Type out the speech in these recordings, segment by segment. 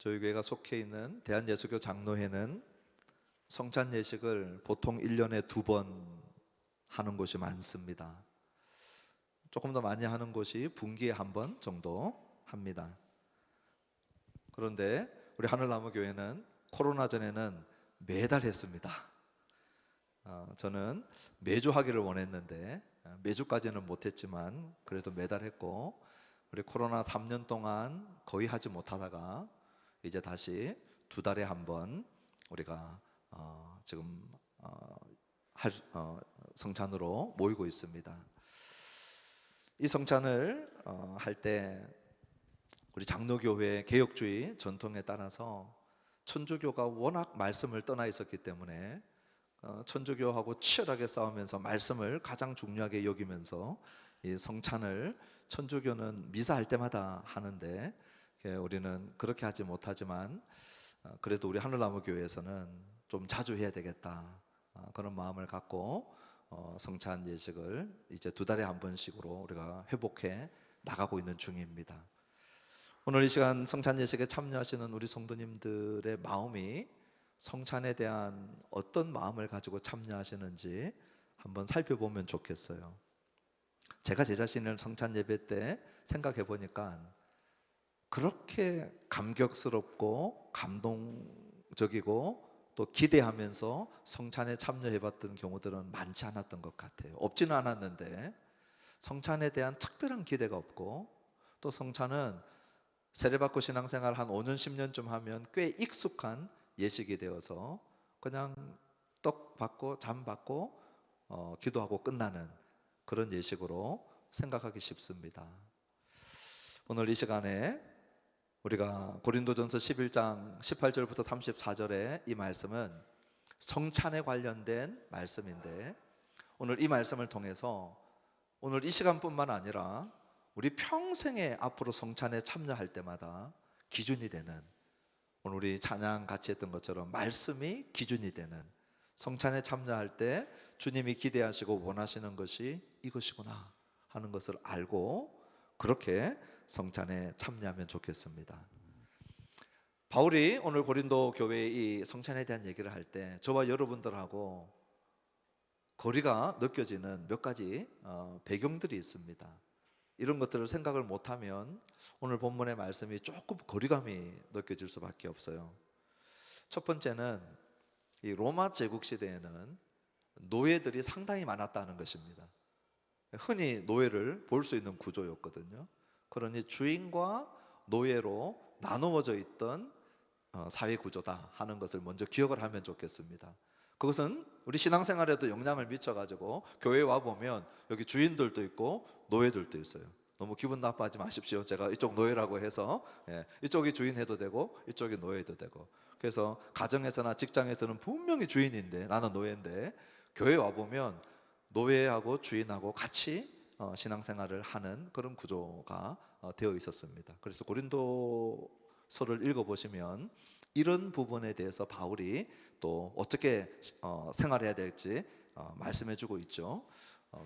저희 교회가 속해 있는 대한예수교 장로회는 성찬 예식을 보통 1년에 2번 하는 곳이 많습니다. 조금 더 많이 하는 곳이 분기에 1번 정도 합니다. 그런데 우리 하늘나무교회는 코로나 전에는 매달 했습니다. 저는 매주 하기를 원했는데 매주까지는 못했지만 그래도 매달 했고, 우리 코로나 3년 동안 거의 하지 못하다가 이제 다시 2달에 1번 우리가 지금 성찬으로 모이고 있습니다. 이 성찬을 할 때 우리 장로교회 개혁주의 전통에 따라서 천주교가 워낙 말씀을 떠나 있었기 때문에 천주교하고 치열하게 싸우면서 말씀을 가장 중요하게 여기면서 이 성찬을 천주교는 미사할 때마다 하는데 우리는 그렇게 하지 못하지만 그래도 우리 하늘나무교회에서는 좀 자주 해야 되겠다, 그런 마음을 갖고 성찬 예식을 이제 2달에 1번씩으로 우리가 회복해 나가고 있는 중입니다. 오늘 이 시간 성찬 예식에 참여하시는 우리 성도님들의 마음이 성찬에 대한 어떤 마음을 가지고 참여하시는지 한번 살펴보면 좋겠어요. 제가 제 자신을 성찬 예배 때 생각해 보니까 그렇게 감격스럽고 감동적이고 또 기대하면서 성찬에 참여해 봤던 경우들은 많지 않았던 것 같아요. 없지는 않았는데 성찬에 대한 특별한 기대가 없고, 또 성찬은 세례받고 신앙생활 한 5년 10년쯤 하면 꽤 익숙한 예식이 되어서 그냥 떡 받고 잠 받고 기도하고 끝나는 그런 예식으로 생각하기 쉽습니다. 오늘 이 시간에 우리가 고린도전서 11장 18절부터 34절의 이 말씀은 성찬에 관련된 말씀인데, 오늘 이 말씀을 통해서 오늘 이 시간뿐만 아니라 우리 평생에 앞으로 성찬에 참여할 때마다 기준이 되는, 오늘 우리 찬양 같이 했던 것처럼 말씀이 기준이 되는, 성찬에 참여할 때 주님이 기대하시고 원하시는 것이 이것이구나 하는 것을 알고 그렇게 성찬에 참여하면 좋겠습니다. 바울이 오늘 고린도 교회의 이 성찬에 대한 얘기를 할 때 저와 여러분들하고 거리가 느껴지는 몇 가지 배경들이 있습니다. 이런 것들을 생각을 못하면 오늘 본문의 말씀이 조금 거리감이 느껴질 수밖에 없어요. 첫 번째는 이 로마 제국 시대에는 노예들이 상당히 많았다는 것입니다. 흔히 노예를 볼 수 있는 구조였거든요. 그러니 주인과 노예로 나누어져 있던 사회 구조다 하는 것을 먼저 기억을 하면 좋겠습니다. 그것은 우리 신앙생활에도 영향을 미쳐가지고 교회에 와보면 여기 주인들도 있고 노예들도 있어요. 너무 기분 나빠하지 마십시오. 제가 이쪽 노예라고 해서 이쪽이 주인 해도 되고 이쪽이 노예 해도 되고, 그래서 가정에서나 직장에서는 분명히 주인인데 나는 노예인데 교회에 와보면 노예하고 주인하고 같이 신앙생활을 하는 그런 구조가 되어 있었습니다. 그래서 고린도서를 읽어보시면 이런 부분에 대해서 바울이 또 어떻게 생활해야 될지 말씀해주고 있죠.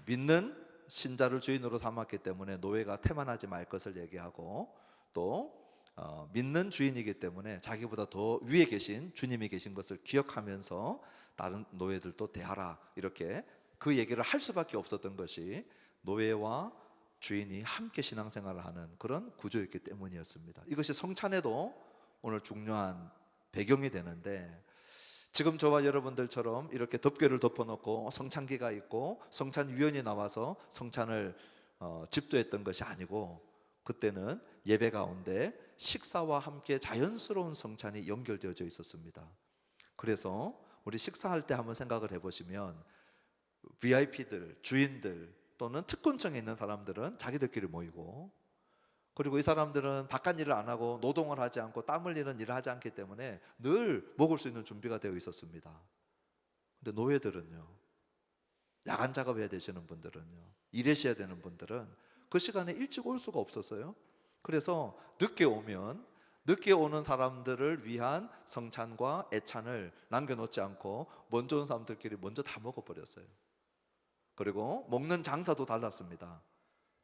믿는 신자를 주인으로 삼았기 때문에 노예가 태만하지 말 것을 얘기하고, 또 믿는 주인이기 때문에 자기보다 더 위에 계신 주님이 계신 것을 기억하면서 다른 노예들도 대하라, 이렇게 그 얘기를 할 수밖에 없었던 것이 노예와 주인이 함께 신앙생활을 하는 그런 구조였기 때문이었습니다. 이것이 성찬에도 오늘 중요한 배경이 되는데, 지금 저와 여러분들처럼 이렇게 덮개를 덮어놓고 성찬기가 있고 성찬위원이 나와서 성찬을 집도했던 것이 아니고, 그때는 예배 가운데 식사와 함께 자연스러운 성찬이 연결되어져 있었습니다. 그래서 우리 식사할 때 한번 생각을 해보시면 VIP들, 주인들 또는 특권층에 있는 사람들은 자기들끼리 모이고, 그리고 이 사람들은 바깥 일을 안 하고 노동을 하지 않고 땀 흘리는 일을 하지 않기 때문에 늘 먹을 수 있는 준비가 되어 있었습니다. 근데 노예들은요, 야간 작업해야 되시는 분들은요, 일하셔야 되는 분들은 그 시간에 일찍 올 수가 없었어요. 그래서 늦게 오는 사람들을 위한 성찬과 애찬을 남겨놓지 않고 먼저 온 사람들끼리 먼저 다 먹어버렸어요. 그리고 먹는 장사도 달랐습니다.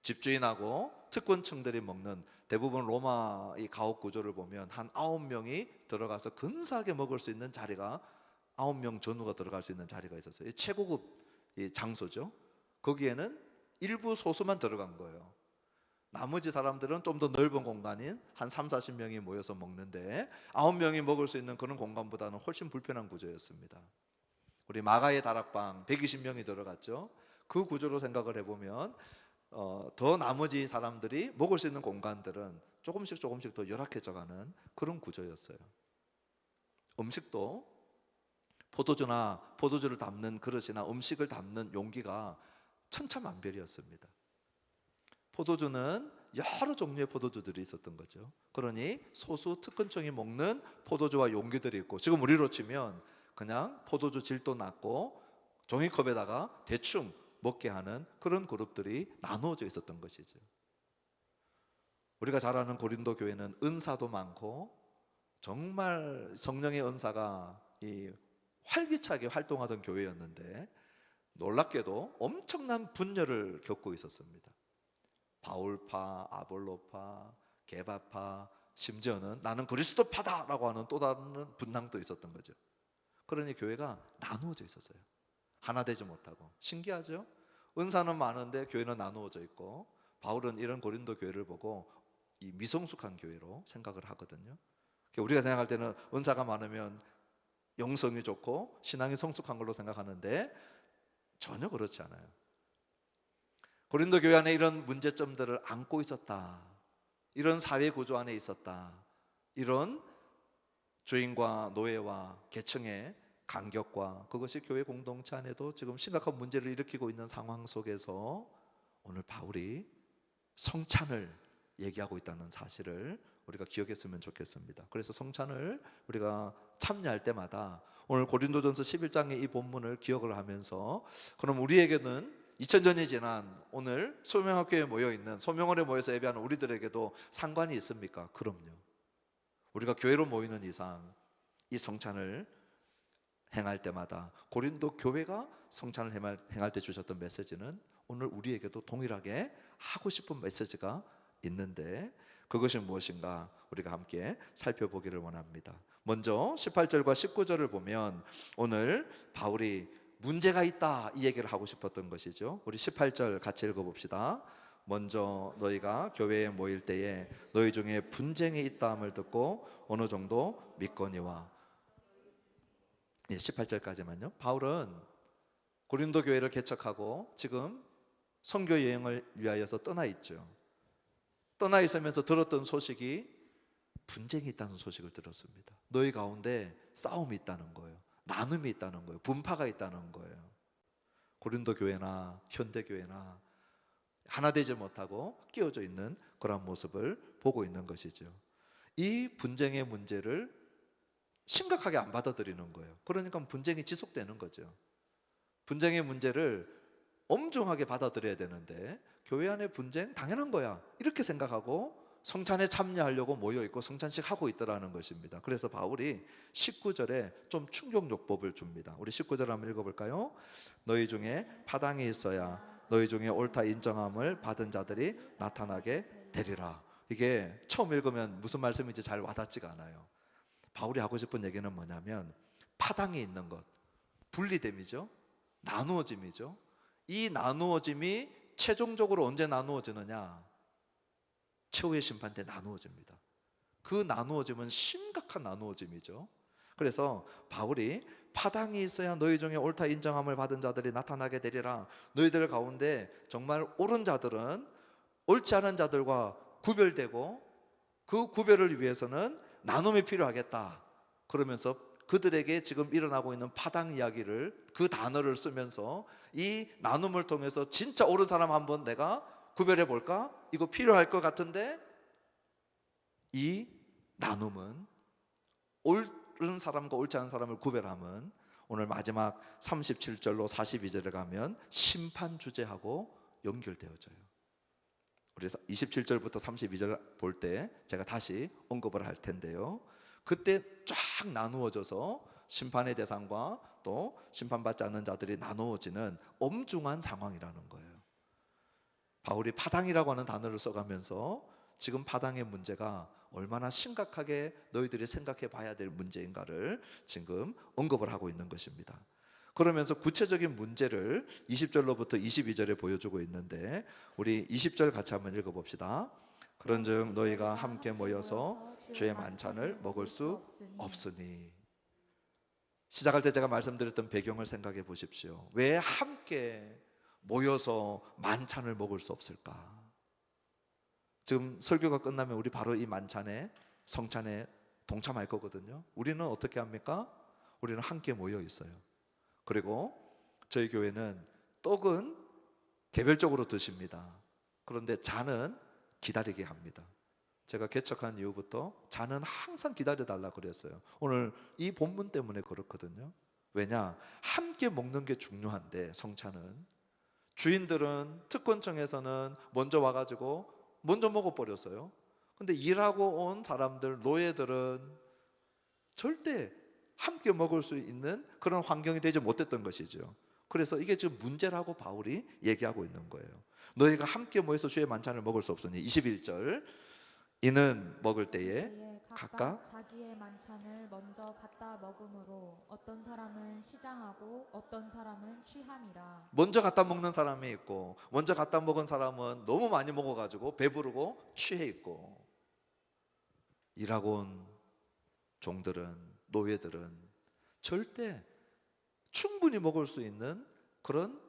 집주인하고 특권층들이 먹는, 대부분 로마 이 가옥 구조를 보면 한 9명이 들어가서 근사하게 먹을 수 있는 자리가, 9명 전후가 들어갈 수 있는 자리가 있었어요. 최고급 이 장소죠. 거기에는 일부 소수만 들어간 거예요. 나머지 사람들은 좀 더 넓은 공간인 한 3, 40명이 모여서 먹는데 9명이 먹을 수 있는 그런 공간보다는 훨씬 불편한 구조였습니다. 우리 마가의 다락방 120명이 들어갔죠. 그 구조로 생각을 해보면 더 나머지 사람들이 먹을 수 있는 공간들은 조금씩 더 열악해져가는 그런 구조였어요. 음식도 포도주를 담는 그릇이나 음식을 담는 용기가 천차만별이었습니다. 포도주는 여러 종류의 포도주들이 있었던 거죠. 그러니 소수 특권층이 먹는 포도주와 용기들이 있고, 지금 우리로 치면 그냥 포도주 질도 낮고 종이컵에다가 대충 먹게 하는 그런 그룹들이 나누어져 있었던 것이죠. 우리가 잘 아는 고린도 교회는 은사도 많고 정말 성령의 은사가 활기차게 활동하던 교회였는데, 놀랍게도 엄청난 분열을 겪고 있었습니다. 바울파, 아볼로파, 게바파, 심지어는 나는 그리스도파다라고 하는 또 다른 분당도 있었던 거죠. 그러니 교회가 나누어져 있었어요. 하나 되지 못하고. 신기하죠? 은사는 많은데 교회는 나누어져 있고, 바울은 이런 고린도 교회를 보고 이 미성숙한 교회로 생각을 하거든요. 우리가 생각할 때는 은사가 많으면 영성이 좋고 신앙이 성숙한 걸로 생각하는데 전혀 그렇지 않아요. 고린도 교회 안에 이런 문제점들을 안고 있었다, 이런 사회 구조 안에 있었다, 이런 주인과 노예와 계층의 간격과 그것이 교회 공동체 안에도 지금 심각한 문제를 일으키고 있는 상황 속에서 오늘 바울이 성찬을 얘기하고 있다는 사실을 우리가 기억했으면 좋겠습니다. 그래서 성찬을 우리가 참여할 때마다 오늘 고린도전서 11장의 이 본문을 기억을 하면서, 그럼 우리에게는 2000년이 지난 오늘 소명학교에 모여있는, 소명원에 모여서 예배하는 우리들에게도 상관이 있습니까? 그럼요. 우리가 교회로 모이는 이상 이 성찬을 행할 때마다 고린도 교회가 성찬을 행할 때 주셨던 메시지는 오늘 우리에게도 동일하게 하고 싶은 메시지가 있는데, 그것이 무엇인가 우리가 함께 살펴보기를 원합니다. 먼저 18절과 19절을 보면 오늘 바울이 문제가 있다 이 얘기를 하고 싶었던 것이죠. 우리 18절 같이 읽어봅시다. 먼저 너희가 교회에 모일 때에 너희 중에 분쟁이 있다함을 듣고 어느 정도 믿거니와. 18절까지만요. 바울은 고린도 교회를 개척하고 지금 선교 여행을 위하여서 떠나 있죠. 떠나 있으면서 들었던 소식이 분쟁이 있다는 소식을 들었습니다. 너희 가운데 싸움이 있다는 거예요. 나눔이 있다는 거예요. 분파가 있다는 거예요. 고린도 교회나 현대 교회나 하나 되지 못하고 끼어져 있는 그런 모습을 보고 있는 것이죠. 이 분쟁의 문제를 심각하게 안 받아들이는 거예요. 그러니까 분쟁이 지속되는 거죠. 분쟁의 문제를 엄중하게 받아들여야 되는데 교회 안에 분쟁 당연한 거야 이렇게 생각하고 성찬에 참여하려고 모여있고 성찬식 하고 있더라는 것입니다. 그래서 바울이 19절에 좀 충격요법을 줍니다. 우리 19절 한번 읽어볼까요? 너희 중에 파당이 있어야 너희 중에 옳다 인정함을 받은 자들이 나타나게 되리라. 이게 처음 읽으면 무슨 말씀인지 잘 와닿지가 않아요. 바울이 하고 싶은 얘기는 뭐냐면 파당이 있는 것, 분리됨이죠. 나누어짐이죠. 이 나누어짐이 최종적으로 언제 나누어지느냐? 최후의 심판 때 나누어집니다. 그 나누어짐은 심각한 나누어짐이죠. 그래서 바울이 파당이 있어야 너희 중에 옳다 인정함을 받은 자들이 나타나게 되리라. 너희들 가운데 정말 옳은 자들은 옳지 않은 자들과 구별되고 그 구별을 위해서는 나눔이 필요하겠다. 그러면서 그들에게 지금 일어나고 있는 파당 이야기를, 그 단어를 쓰면서 이 나눔을 통해서 진짜 옳은 사람 한번 내가 구별해 볼까? 이거 필요할 것 같은데, 이 나눔은 옳은 사람과 옳지 않은 사람을 구별함은 오늘 마지막 37절로 42절에 가면 심판 주제하고 연결되어져요. 우리 27절부터 32절 볼 때 제가 다시 언급을 할 텐데요, 그때 쫙 나누어져서 심판의 대상과 또 심판받지 않는 자들이 나누어지는 엄중한 상황이라는 거예요. 바울이 파당이라고 하는 단어를 써가면서 지금 파당의 문제가 얼마나 심각하게 너희들이 생각해 봐야 될 문제인가를 지금 언급을 하고 있는 것입니다. 그러면서 구체적인 문제를 20절로부터 22절에 보여주고 있는데 우리 20절 같이 한번 읽어봅시다. 그런즉 너희가 함께 모여서 주의 만찬을 먹을 수 없으니. 시작할 때 제가 말씀드렸던 배경을 생각해 보십시오. 왜 함께 모여서 만찬을 먹을 수 없을까? 지금 설교가 끝나면 우리 바로 이 만찬에, 성찬에 동참할 거거든요. 우리는 어떻게 합니까? 우리는 함께 모여 있어요. 그리고 저희 교회는 떡은 개별적으로 드십니다. 그런데 잔은 기다리게 합니다. 제가 개척한 이후부터 잔은 항상 기다려달라 그랬어요. 오늘 이 본문 때문에 그렇거든요. 왜냐? 함께 먹는 게 중요한데 성찬은 주인들은 특권층에서는 먼저 와가지고 먼저 먹어버렸어요. 근데 일하고 온 사람들, 노예들은 절대 함께 먹을 수 있는 그런 환경이 되지 못했던 것이죠. 그래서 이게 지금 문제라고 바울이 얘기하고 있는 거예요. 너희가 함께 모여서 주의 만찬을 먹을 수 없으니. 21절 이는 먹을 때에 각각 자기의 만찬을 먼저 갖다 먹음으로 어떤 사람은 시장하고 어떤 사람은 취함이라. 먼저 갖다 먹는 사람이 있고 먼저 갖다 먹은 사람은 너무 많이 먹어가지고 배부르고 취해 있고. 일하고 온 종들은, 노예들은 절대 충분히 먹을 수 있는 그런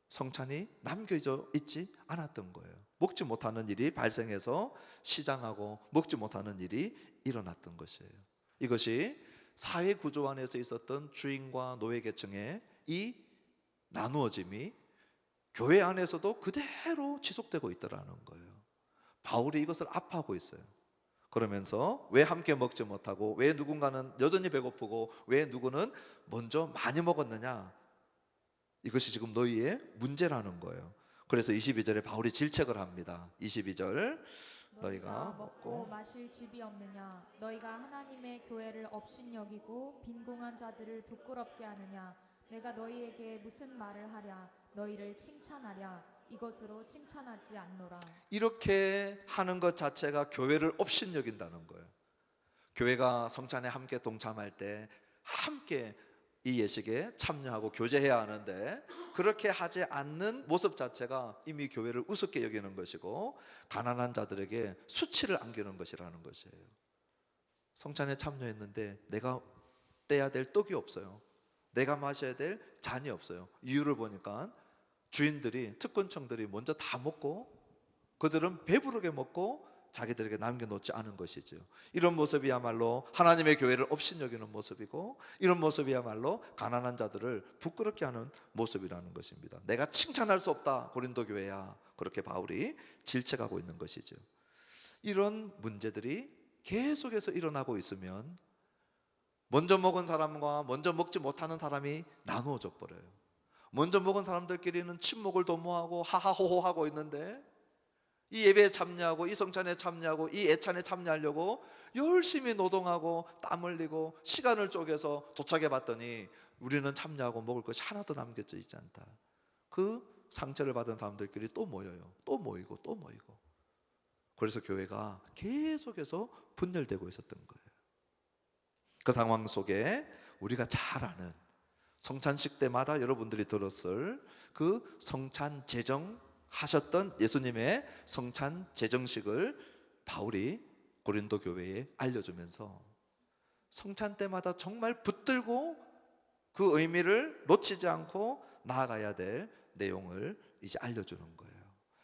성찬이 남겨져 있지 않았던 거예요. 먹지 못하는 일이 발생해서 시장하고 먹지 못하는 일이 일어났던 것이에요. 이것이 사회 구조 안에서 있었던 주인과 노예 계층의 이 나누어짐이 교회 안에서도 그대로 지속되고 있더라는 거예요. 바울이 이것을 아파하고 있어요. 그러면서 왜 함께 먹지 못하고 왜 누군가는 여전히 배고프고 왜 누구는 먼저 많이 먹었느냐, 이것이 지금 너희의 문제라는 거예요. 그래서 22절에 바울이 질책을 합니다. 22절 너희가 먹고 마실 집이 없느냐? 너희가 하나님의 교회를 업신여기고 빈궁한 자들을 부끄럽게 하느냐? 내가 너희에게 무슨 말을 하랴? 너희를 칭찬하랴? 이것으로 칭찬하지 않노라. 이렇게 하는 것 자체가 교회를 업신여긴다는 거예요. 교회가 성찬에 함께 동참할 때 함께 이 예식에 참여하고 교제해야 하는데 그렇게 하지 않는 모습 자체가 이미 교회를 우습게 여기는 것이고 가난한 자들에게 수치를 안기는 것이라는 것이에요. 성찬에 참여했는데 내가 떼야 될 떡이 없어요. 내가 마셔야 될 잔이 없어요. 이유를 보니까 주인들이, 특권층들이 먼저 다 먹고 그들은 배부르게 먹고 자기들에게 남겨놓지 않은 것이죠. 이런 모습이야말로 하나님의 교회를 업신여기는 모습이고 이런 모습이야말로 가난한 자들을 부끄럽게 하는 모습이라는 것입니다. 내가 칭찬할 수 없다 고린도 교회야, 그렇게 바울이 질책하고 있는 것이죠. 이런 문제들이 계속해서 일어나고 있으면 먼저 먹은 사람과 먼저 먹지 못하는 사람이 나누어져 버려요. 먼저 먹은 사람들끼리는 친목을 도모하고 하하호호 하고 있는데 이 예배에 참여하고 이 성찬에 참여하고 이 애찬에 참여하려고 열심히 노동하고 땀 흘리고 시간을 쪼개서 도착해 봤더니 우리는 참여하고 먹을 것이 하나도 남겨져 있지 않다. 그 상처를 받은 사람들끼리 또 모여요. 또 모이고 또 모이고. 그래서 교회가 계속해서 분열되고 있었던 거예요. 그 상황 속에 우리가 잘 아는 성찬식 때마다 여러분들이 들었을 그 성찬 제정 하셨던 예수님의 성찬 제정식을 바울이 고린도 교회에 알려주면서 성찬 때마다 정말 붙들고 그 의미를 놓치지 않고 나아가야 될 내용을 이제 알려주는 거예요.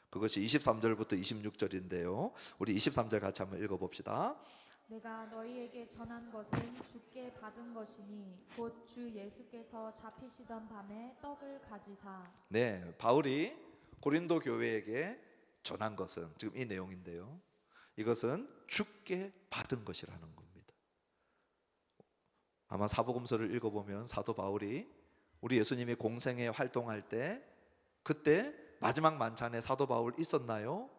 그것이 23절부터 26절인데요. 우리 23절 같이 한번 읽어봅시다. 내가 너희에게 전한 것은 주께 받은 것이니 곧 주 예수께서 잡히시던 밤에 떡을 가지사. 네, 바울이 고린도 교회에게 전한 것은 지금 이 내용인데요. 이것은 주께 받은 것이라는 겁니다. 아마 사복음서를 읽어보면 사도 바울이 우리 예수님이 공생에 활동할 때 그때 마지막 만찬에 사도 바울 있었나요?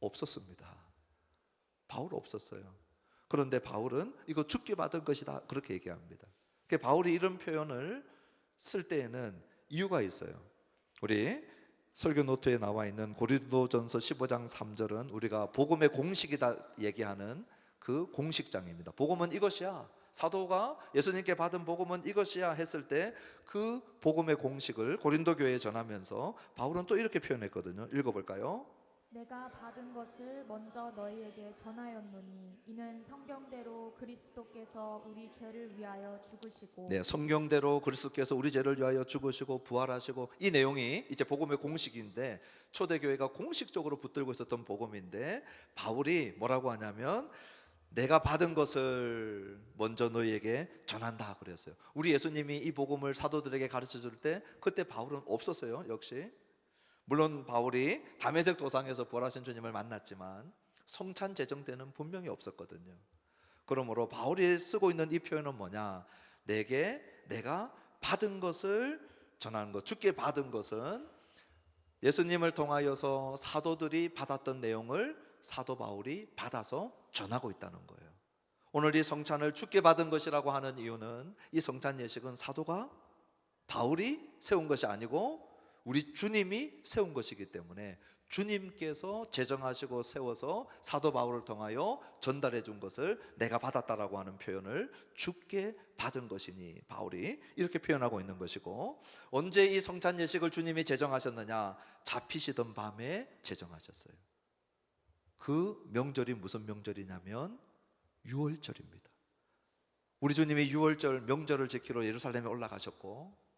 없었습니다. 바울 없었어요. 그런데 바울은 이거 주께 받은 것이다 그렇게 얘기합니다. 바울이 이런 표현을 쓸 때에는 이유가 있어요. 우리 설교 노트에 나와 있는 고린도전서 15장 3절은 우리가 복음의 공식이다 얘기하는 그 공식장입니다. 복음은 이것이야. 사도가 예수님께 받은 복음은 이것이야 했을 때 그 복음의 공식을 고린도 교회에 전하면서 바울은 또 이렇게 표현했거든요. 읽어볼까요? 내가 받은 것을 먼저 너희에게 전하였노니 이는 성경대로 그리스도께서 우리 죄를 위하여 죽으시고 네, 성경대로 그리스도께서 우리 죄를 위하여 죽으시고 부활하시고, 이 내용이 이제 복음의 공식인데 초대교회가 공식적으로 붙들고 있었던 복음인데 바울이 뭐라고 하냐면 내가 받은 것을 먼저 너희에게 전한다 그랬어요. 우리 예수님이 이 복음을 사도들에게 가르쳐 줄 때 그때 바울은 없었어요. 역시 물론 바울이 다메섹 도상에서 부활하신 주님을 만났지만 성찬 제정 때는 분명히 없었거든요. 그러므로 바울이 쓰고 있는 이 표현은 뭐냐? 내가 받은 것을 전하는 것. 주께 받은 것은 예수님을 통하여서 사도들이 받았던 내용을 사도 바울이 받아서 전하고 있다는 거예요. 오늘 이 성찬을 주께 받은 것이라고 하는 이유는 이 성찬 예식은 사도가 바울이 세운 것이 아니고 우리 주님이 세운 것이기 때문에 주님께서 제정하시고 세워서 사도 바울을 통하여 전달해 준 것을 내가 받았다라고 하는 표현을 주께 받은 것이니 바울이 이렇게 표현하고 있는 것이고, 언제 이 성찬 예식을 주님이 제정하셨느냐? 잡히시던 밤에 제정하셨어요. 그 명절이 무슨 명절이냐면 유월절입니다. 우리 주님이 유월절 명절을 지키러 예루살렘에 올라가셨고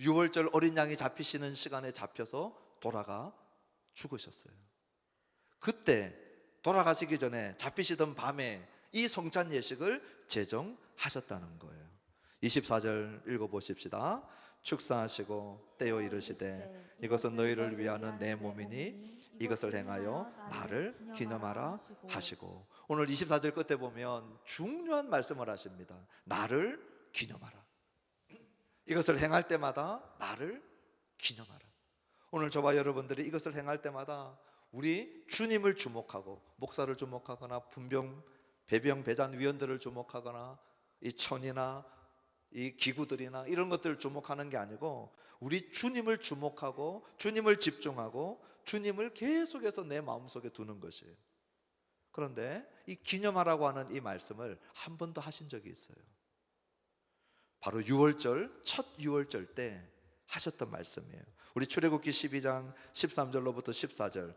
유월절 어린 양이 잡히시는 시간에 잡혀서 돌아가 죽으셨어요. 그때 돌아가시기 전에 잡히시던 밤에 이 성찬 예식을 제정하셨다는 거예요. 24절 읽어보십시다. 축사하시고 떼어 이르시되 이것은 너희를 위하는 내 몸이니 이것을 행하여 나를 기념하라 하시고, 오늘 24절 끝에 보면 중요한 말씀을 하십니다. 나를 기념하라. 이것을 행할 때마다 나를 기념하라. 오늘 저와 여러분들이 이것을 행할 때마다 우리 주님을 주목하고 목사를 주목하거나 분병, 배병, 배잔 위원들을 주목하거나 이 천이나 이 기구들이나 이런 것들을 주목하는 게 아니고 우리 주님을 주목하고 주님을 집중하고 주님을 계속해서 내 마음속에 두는 것이에요. 그런데 이 기념하라고 하는 이 말씀을 한 번도 하신 적이 있어요. 바로 유월절, 첫 유월절 때 하셨던 말씀이에요. 우리 출애굽기 12장 13절로부터 14절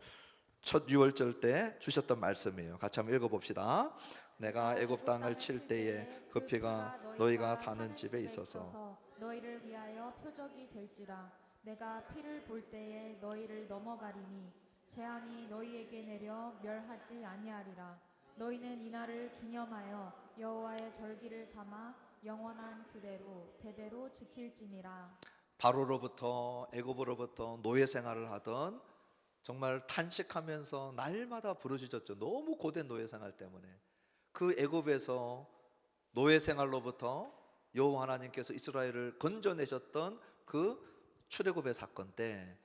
첫 유월절 때 주셨던 말씀이에요. 같이 한번 읽어봅시다. 내가 애굽 땅을 칠 때에 그 피가 너희가 사는 집에 있어서 너희를 위하여 표적이 될지라. 내가 피를 볼 때에 너희를 넘어가리니 재앙이 너희에게 내려 멸하지 아니하리라. 너희는 이날을 기념하여 여호와의 절기를 삼아 영원한 규례로 대대로 지킬지니라. 바로로부터 애굽으로부터 노예 생활을 하던, 정말 탄식하면서 날마다 부르짖었죠. 너무 고된 노예 생활 때문에. 그 애굽에서 노예 생활로부터 여호와 하나님께서 이스라엘을 건져내셨던 그 출애굽의 사건 때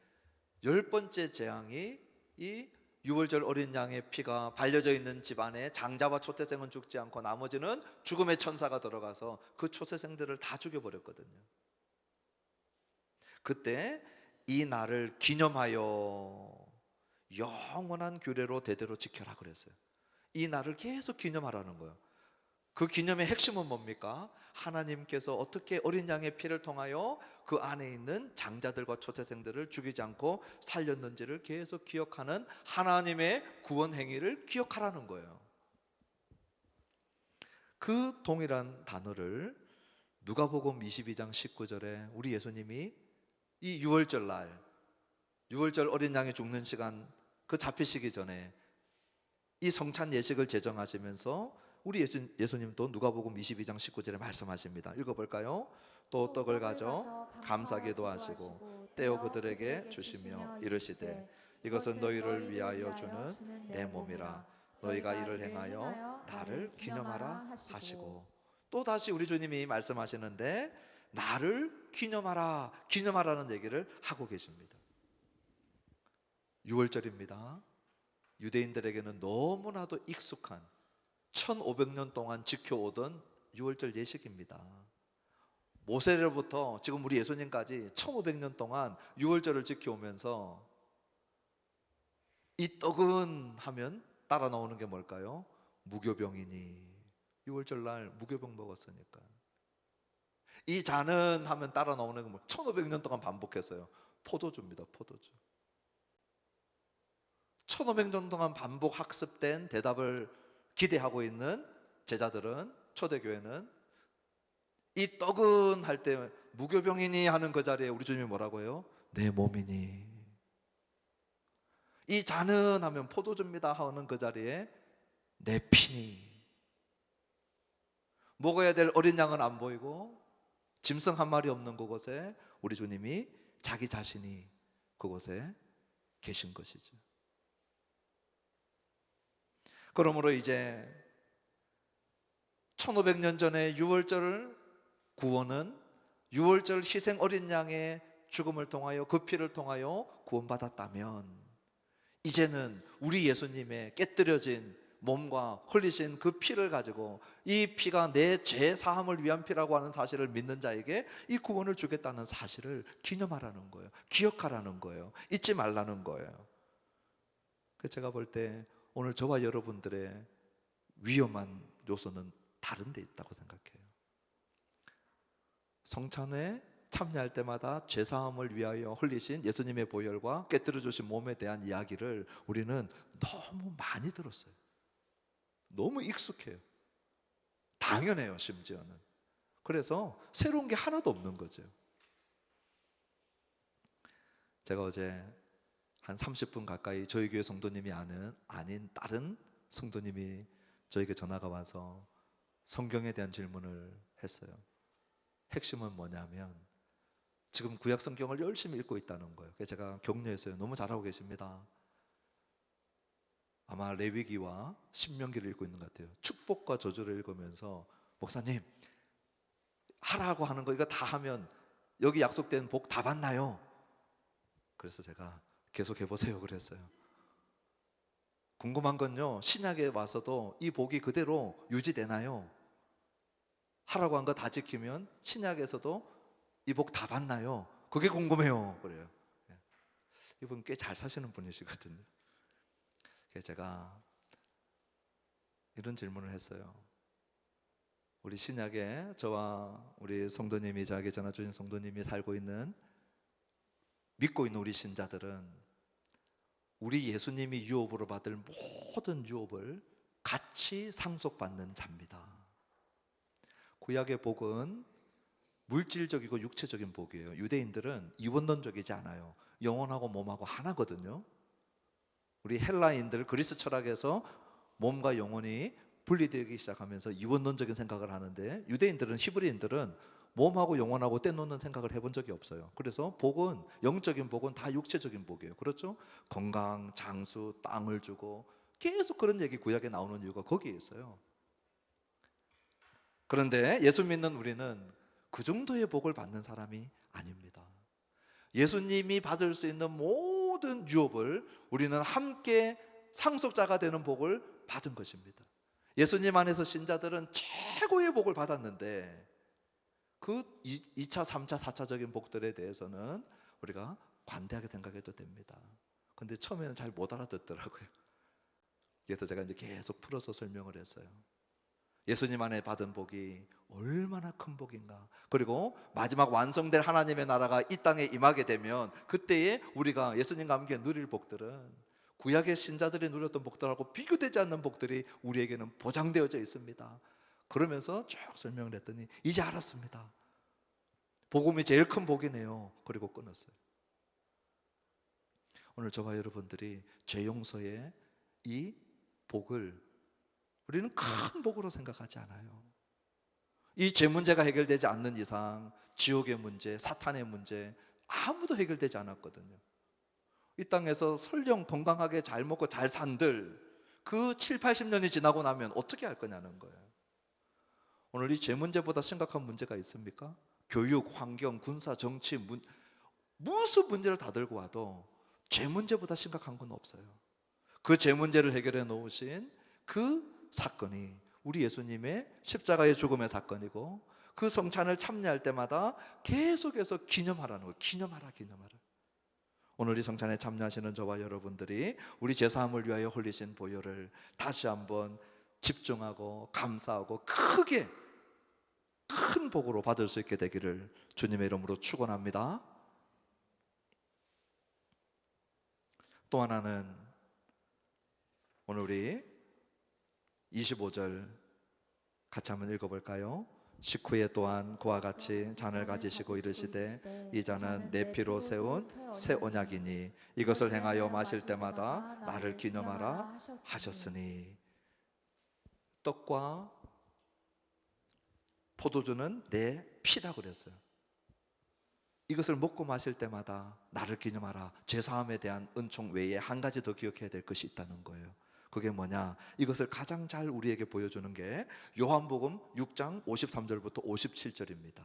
10번째 재앙이 이 유월절 어린 양의 피가 발려져 있는 집안에 장자와 초태생은 죽지 않고 나머지는 죽음의 천사가 들어가서 그 초태생들을 다 죽여버렸거든요. 그때 이 날을 기념하여 영원한 규례로 대대로 지켜라 그랬어요. 이 날을 계속 기념하라는 거예요. 그 기념의 핵심은 뭡니까? 하나님께서 어떻게 어린 양의 피를 통하여 그 안에 있는 장자들과 초태생들을 죽이지 않고 살렸는지를 계속 기억하는 하나님의 구원 행위를 기억하라는 거예요. 그 동일한 단어를 누가복음 22장 19절에 우리 예수님이 이 유월절 날, 유월절 어린 양이 죽는 시간, 그 잡히시기 전에 이 성찬 예식을 제정하시면서 우리 예수님도 누가복음 22장 19절에 말씀하십니다. 읽어볼까요? 또 떡을 가져 감사기도 하시고 떼어 그들에게 주시며 이르시되 이것은 너희를 위하여 주는 내 몸이라. 너희가 이를 행하여 나를 기념하라 하시고, 또 다시 우리 주님이 말씀하시는데 나를 기념하라, 기념하라는 얘기를 하고 계십니다. 유월절입니다. 유대인들에게는 너무나도 익숙한 1500년 동안 지켜오던 유월절 예식입니다. 모세로부터 지금 우리 예수님까지 1500년 동안 유월절을 지켜오면서 이 떡은 하면 따라 나오는 게 뭘까요? 무교병이니. 유월절 날 무교병 먹었으니까. 이 잔은 하면 따라 나오는 게 1500년 동안 반복했어요. 포도주입니다. 포도주. 1500년 동안 반복 학습된 대답을 기대하고 있는 제자들은, 초대교회는 이 떡은 할 때 무교병이니 하는 그 자리에 우리 주님이 뭐라고 해요? 내 몸이니. 이 잔은 하면 포도주입니다 하는 그 자리에 내 피니. 먹어야 될 어린 양은 안 보이고 짐승 한 마리 없는 그곳에 우리 주님이 자기 자신이 그곳에 계신 것이죠. 그러므로 이제 1500년 전에 유월절 구원은 유월절 희생 어린 양의 죽음을 통하여 그 피를 통하여 구원받았다면, 이제는 우리 예수님의 깨뜨려진 몸과 흘리신 그 피를 가지고 이 피가 내 죄 사함을 위한 피라고 하는 사실을 믿는 자에게 이 구원을 주겠다는 사실을 기념하라는 거예요. 기억하라는 거예요. 잊지 말라는 거예요. 제가 볼 때 오늘 저와 여러분들의 위험한 요소는 다른 데 있다고 생각해요. 성찬에 참여할 때마다 죄사함을 위하여 흘리신 예수님의 보혈과 깨뜨려 주신 몸에 대한 이야기를 우리는 너무 많이 들었어요. 너무 익숙해요. 당연해요, 심지어는. 그래서 새로운 게 하나도 없는 거죠. 제가 어제 한 30분 가까이 저희 교회 성도님이 아닌 다른 성도님이 저에게 전화가 와서 성경에 대한 질문을 했어요. 핵심은 뭐냐면 지금 구약 성경을 열심히 읽고 있다는 거예요. 그래서 제가 격려했어요. 너무 잘하고 계십니다. 아마 레위기와 신명기를 읽고 있는 것 같아요. 축복과 저주를 읽으면서 목사님, 하라고 하는 거 이거 다 하면 여기 약속된 복 다 받나요? 그래서 제가 계속 해보세요 그랬어요. 궁금한 건요, 신약에 와서도 이 복이 그대로 유지되나요? 하라고 한 거 다 지키면 신약에서도 이 복 다 받나요? 그게 궁금해요. 그래요. 이분 꽤 잘 사시는 분이시거든요. 그래서 제가 이런 질문을 했어요. 우리 신약에 저와 우리 성도님이, 저에게 전화 주신 성도님이 살고 있는, 믿고 있는 우리 신자들은 우리 예수님이 유업으로 받을 모든 유업을 같이 상속받는 자입니다. 구약의 복은 물질적이고 육체적인 복이에요. 유대인들은 이원론적이지 않아요. 영혼하고 몸하고 하나거든요. 우리 헬라인들 그리스 철학에서 몸과 영혼이 분리되기 시작하면서 이원론적인 생각을 하는데, 유대인들은, 히브리인들은 몸하고 영혼하고 떼놓는 생각을 해본 적이 없어요. 그래서 복은, 영적인 복은 다 육체적인 복이에요. 그렇죠? 건강, 장수, 땅을 주고, 계속 그런 얘기 구약에 나오는 이유가 거기에 있어요. 그런데 예수 믿는 우리는 그 정도의 복을 받는 사람이 아닙니다. 예수님이 받을 수 있는 모든 유업을 우리는 함께 상속자가 되는 복을 받은 것입니다. 예수님 안에서 신자들은 최고의 복을 받았는데 그 2차, 3차, 4차적인 복들에 대해서는 우리가 관대하게 생각해도 됩니다. 근데 처음에는 잘 못 알아듣더라고요. 그래서 제가 이제 계속 풀어서 설명을 했어요. 예수님 안에 받은 복이 얼마나 큰 복인가. 그리고 마지막 완성될 하나님의 나라가 이 땅에 임하게 되면 그때에 우리가 예수님과 함께 누릴 복들은 구약의 신자들이 누렸던 복들하고 비교되지 않는 복들이 우리에게는 보장되어져 있습니다. 그러면서 쭉 설명을 했더니 이제 알았습니다. 복음이 제일 큰 복이네요. 그리고 끊었어요. 오늘 저와 여러분들이 죄 용서의 이 복을 우리는 큰 복으로 생각하지 않아요. 이 죄 문제가 해결되지 않는 이상 지옥의 문제, 사탄의 문제 아무도 해결되지 않았거든요. 이 땅에서 설령 건강하게 잘 먹고 잘 산들 그 7, 80년이 지나고 나면 어떻게 할 거냐는 거예요. 오늘 이 죄 문제보다 심각한 문제가 있습니까? 교육, 환경, 군사, 정치, 무슨 문제를 다 들고 와도 죄 문제보다 심각한 건 없어요. 그 죄 문제를 해결해 놓으신 그 사건이 우리 예수님의 십자가의 죽음의 사건이고, 그 성찬을 참여할 때마다 계속해서 기념하라는 거예요. 기념하라, 기념하라. 오늘 이 성찬에 참여하시는 저와 여러분들이 우리 제사함을 위하여 흘리신 보혈을 다시 한번 집중하고 감사하고 크게 큰 복으로 받을 수 있게 되기를 주님의 이름으로 축원합니다. 또 하나는 오늘 우리 25절 같이 한번 읽어볼까요? 식후에 또한 그와 같이 잔을 가지시고 이르시되 이 잔은 내 피로 세운 새 언약이니 이것을 행하여 마실 때마다 나를 기념하라 하셨으니. 떡과 포도주는 내 피다 그랬어요. 이것을 먹고 마실 때마다 나를 기념하라. 죄사함에 대한 은총 외에 한 가지 더 기억해야 될 것이 있다는 거예요. 그게 뭐냐? 이것을 가장 잘 우리에게 보여주는 게 요한복음 6장 53절부터 57절입니다.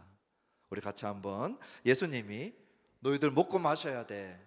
우리 같이 한번, 예수님이 너희들 먹고 마셔야 돼,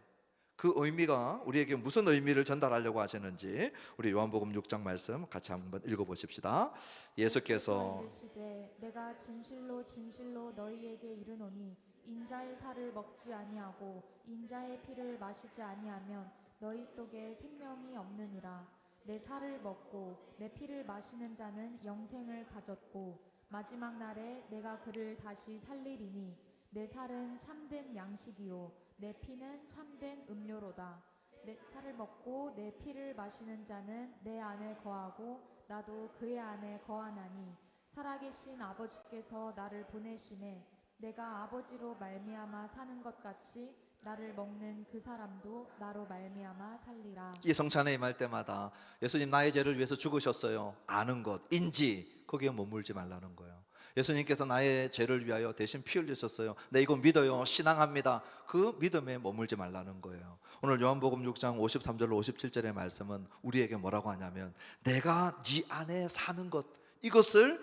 그 의미가 우리에게 무슨 의미를 전달하려고 하시는지 우리 요한복음 6장 말씀 같이 한번 읽어보십시다. 예수께서 이르시되 내가 진실로 진실로 너희에게 이르노니 인자의 살을 먹지 아니하고 인자의 피를 마시지 아니하면 너희 속에 생명이 없느니라. 내 살을 먹고 내 피를 마시는 자는 영생을 가졌고 마지막 날에 내가 그를 다시 살리리니 내 살은 참된 양식이요 내 피는 참된 음료로다. 내 살을 먹고 내 피를 마시는 자는 내 안에 거하고 나도 그의 안에 거하나니 살아계신 아버지께서 나를 보내심에 내가 아버지로 말미암아 사는 것 같이 나를 먹는 그 사람도 나로 말미암아 살리라. 이 성찬에 임할 때마다 예수님 나의 죄를 위해서 죽으셨어요, 아는 것, 인지, 거기에 머물지 말라는 거예요. 예수님께서 나의 죄를 위하여 대신 피 흘리셨어요, 네 이거 믿어요, 신앙합니다, 그 믿음에 머물지 말라는 거예요. 오늘 요한복음 6장 53절로 57절의 말씀은 우리에게 뭐라고 하냐면 내가 네 안에 사는 것, 이것을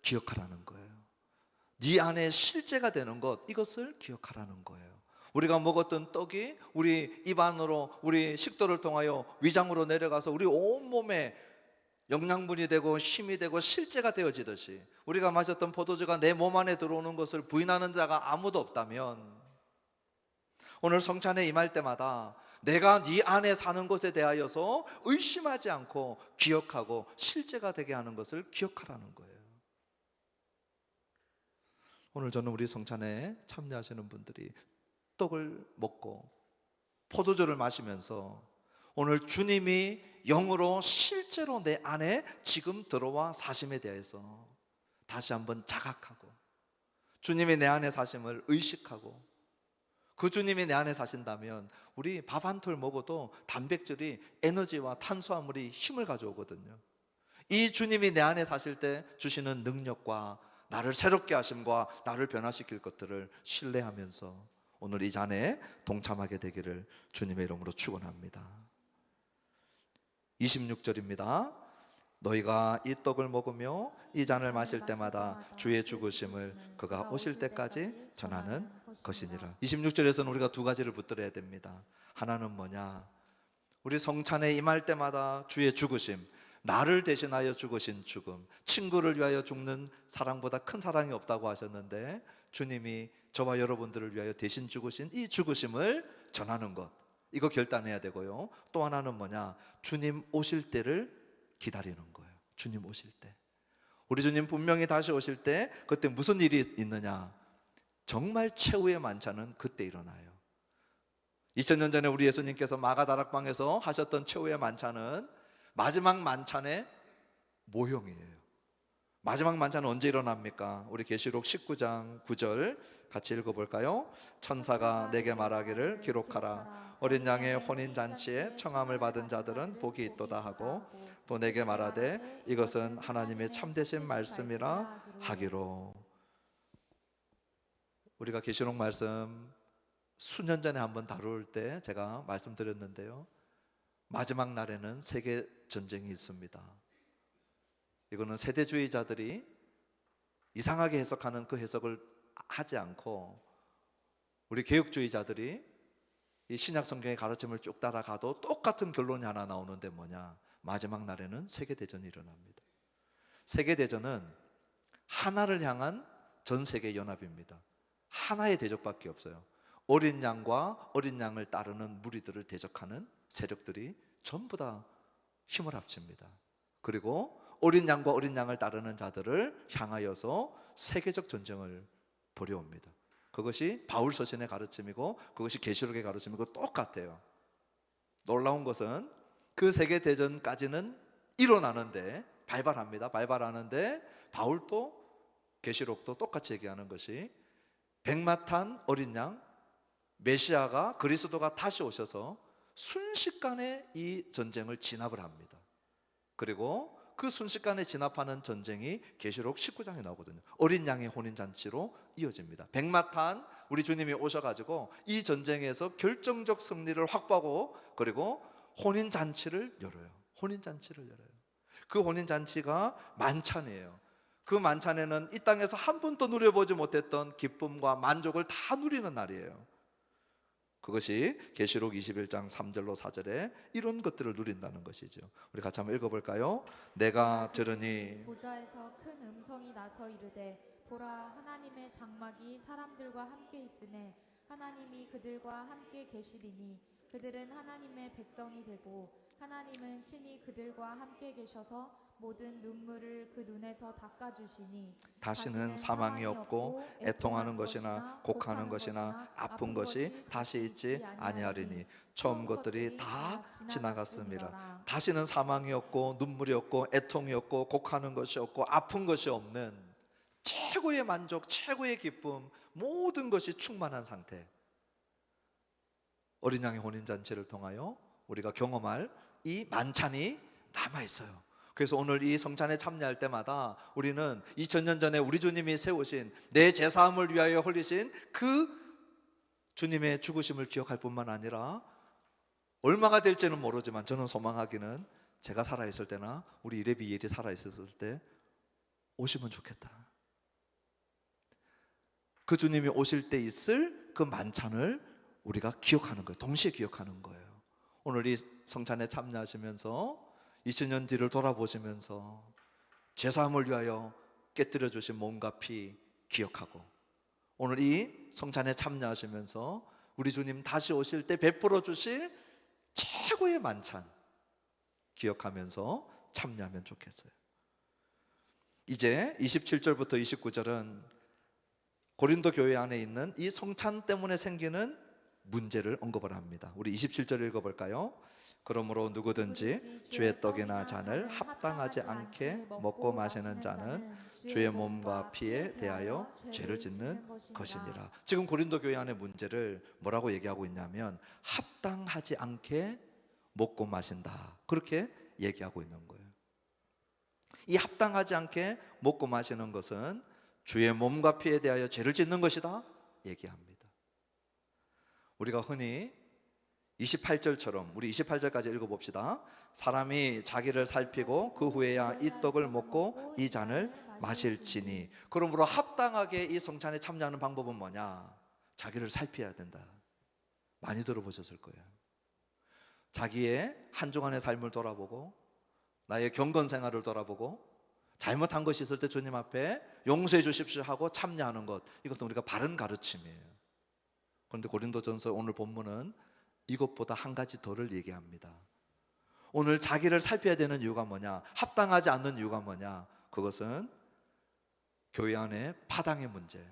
기억하라는 거예요. 네 안에 실제가 되는 것, 이것을 기억하라는 거예요. 우리가 먹었던 떡이 우리 입안으로, 우리 식도를 통하여 위장으로 내려가서 우리 온몸에 영양분이 되고 힘이 되고 실제가 되어지듯이 우리가 마셨던 포도주가 내 몸 안에 들어오는 것을 부인하는 자가 아무도 없다면 오늘 성찬에 임할 때마다 내가 네 안에 사는 것에 대하여서 의심하지 않고 기억하고 실제가 되게 하는 것을 기억하라는 거예요. 오늘 저는 우리 성찬에 참여하시는 분들이 떡을 먹고 포도주를 마시면서 오늘 주님이 영으로 실제로 내 안에 지금 들어와 사심에 대해서 다시 한번 자각하고 주님이 내 안에 사심을 의식하고 그 주님이 내 안에 사신다면 우리 밥 한 톨 먹어도 단백질이 에너지와 탄수화물이 힘을 가져오거든요. 이 주님이 내 안에 사실 때 주시는 능력과 나를 새롭게 하심과 나를 변화시킬 것들을 신뢰하면서 오늘 이 잔에 동참하게 되기를 주님의 이름으로 축원합니다. 26절입니다. 너희가 이 떡을 먹으며 이 잔을 마실 때마다 주의 죽으심을 그가 오실 때까지 전하는 것이니라. 26절에서는 우리가 두 가지를 붙들어야 됩니다. 하나는 뭐냐? 우리 성찬에 임할 때마다 주의 죽으심, 나를 대신하여 죽으신 죽음, 친구를 위하여 죽는 사랑보다 큰 사랑이 없다고 하셨는데 주님이 저와 여러분들을 위하여 대신 죽으신 이 죽으심을 전하는 것, 이거 결단해야 되고요. 또 하나는 뭐냐? 주님 오실 때를 기다리는 거예요. 주님 오실 때, 우리 주님 분명히 다시 오실 때 그때 무슨 일이 있느냐? 정말 최후의 만찬은 그때 일어나요. 2000년 전에 우리 예수님께서 마가다락방에서 하셨던 최후의 만찬은 마지막 만찬의 모형이에요. 마지막 만찬은 언제 일어납니까? 우리 계시록 19장 9절 같이 읽어볼까요? 천사가 내게 말하기를 기록하라. 어린 양의 혼인잔치에 청함을 받은 자들은 복이 있도다 하고 또 내게 말하되 이것은 하나님의 참되신 말씀이라 하기로. 우리가 계시록 말씀 수년 전에 한번 다룰 때 제가 말씀드렸는데요, 마지막 날에는 세계 전쟁이 있습니다. 이거는 세대주의자들이 이상하게 해석하는 그 해석을 하지 않고 우리 개혁주의자들이 이 신약 성경의 가르침을 쭉 따라가도 똑같은 결론이 하나 나오는데 뭐냐? 마지막 날에는 세계대전이 일어납니다. 세계대전은 하나를 향한 전 세계 연합입니다. 하나의 대적밖에 없어요. 어린 양과 어린 양을 따르는 무리들을 대적하는 세력들이 전부 다 힘을 합칩니다. 그리고 어린 양과 어린 양을 따르는 자들을 향하여서 세계적 전쟁을 벌여옵니다. 그것이 바울 서신의 가르침이고 그것이 계시록의 가르침이고 똑같아요. 놀라운 것은 그 세계 대전까지는 일어나는데 발발하는데 바울도 계시록도 똑같이 얘기하는 것이 백마탄 어린 양 메시아가 그리스도가 다시 오셔서 순식간에 이 전쟁을 진압을 합니다. 그리고 그 순식간에 진압하는 전쟁이 계시록 19장에 나오거든요. 어린 양의 혼인잔치로 이어집니다. 백마탄 우리 주님이 오셔가지고 이 전쟁에서 결정적 승리를 확보하고 그리고 혼인잔치를 열어요. 그 혼인잔치가 만찬이에요. 그 만찬에는 이 땅에서 한 번도 누려보지 못했던 기쁨과 만족을 다 누리는 날이에요. 그것이 계시록 21장 3절로 4절에 이런 것들을 누린다는 것이죠. 우리 같이 한번 읽어볼까요? 내가 들으니 보좌에서 큰 음성이 나서 이르되 보라 하나님의 장막이 사람들과 함께 있으매 하나님이 그들과 함께 계시리니 그들은 하나님의 백성이 되고 하나님은 친히 그들과 함께 계셔서 모든 눈물을 그 눈에서 닦아주시니 다시는 사망이 없고 애통하는 것이나 곡하는 것이나 아픈 것이 다시 있지 아니하리니 처음 것들이 다 지나갔음이라. 다시는 사망이 없고 눈물이 없고 애통이 없고 곡하는 것이 없고 아픈 것이 없는 최고의 만족, 최고의 기쁨, 모든 것이 충만한 상태. 어린 양의 혼인잔치를 통하여 우리가 경험할 이 만찬이 남아있어요. 그래서 오늘 이 성찬에 참여할 때마다 우리는 2000년 전에 우리 주님이 세우신 내 제사함을 위하여 흘리신 그 주님의 죽으심을 기억할 뿐만 아니라 얼마가 될지는 모르지만 저는 소망하기는 제가 살아있을 때나 우리 이레비 예리 살아있었을 때 오시면 좋겠다. 그 주님이 오실 때 있을 그 만찬을 우리가 기억하는 거예요. 동시에 기억하는 거예요. 오늘 이 성찬에 참여하시면서 2000년 뒤를 돌아보시면서 제사함을 위하여 깨뜨려 주신 몸과 피 기억하고 오늘 이 성찬에 참여하시면서 우리 주님 다시 오실 때 베풀어 주실 최고의 만찬 기억하면서 참여하면 좋겠어요. 이제 27절부터 29절은 고린도 교회 안에 있는 이 성찬 때문에 생기는 문제를 언급을 합니다. 우리 27절 읽어볼까요? 그러므로 누구든지 주의 떡이나 잔을 합당하지 않게 먹고 마시는 자는 주의 몸과 피에 대하여 죄를 짓는 것이니라. 지금 고린도 교회 안의 문제를 뭐라고 얘기하고 있냐면 합당하지 않게 먹고 마신다, 그렇게 얘기하고 있는 거예요. 이 합당하지 않게 먹고 마시는 것은 주의 몸과 피에 대하여 죄를 짓는 것이다 얘기합니다. 우리가 흔히 28절처럼 우리 28절까지 읽어봅시다. 사람이 자기를 살피고 그 후에야 이 떡을 먹고 이 잔을 마실지니. 그러므로 합당하게 이 성찬에 참여하는 방법은 뭐냐? 자기를 살펴야 된다. 많이 들어보셨을 거예요. 자기의 한 주간의 삶을 돌아보고 나의 경건 생활을 돌아보고 잘못한 것이 있을 때 주님 앞에 용서해 주십시오 하고 참여하는 것, 이것도 우리가 바른 가르침이에요. 그런데 고린도전서 오늘 본문은 이것보다 한 가지 더를 얘기합니다. 오늘 자기를 살펴야 되는 이유가 뭐냐? 합당하지 않는 이유가 뭐냐? 그것은 교회 안에 파당의 문제,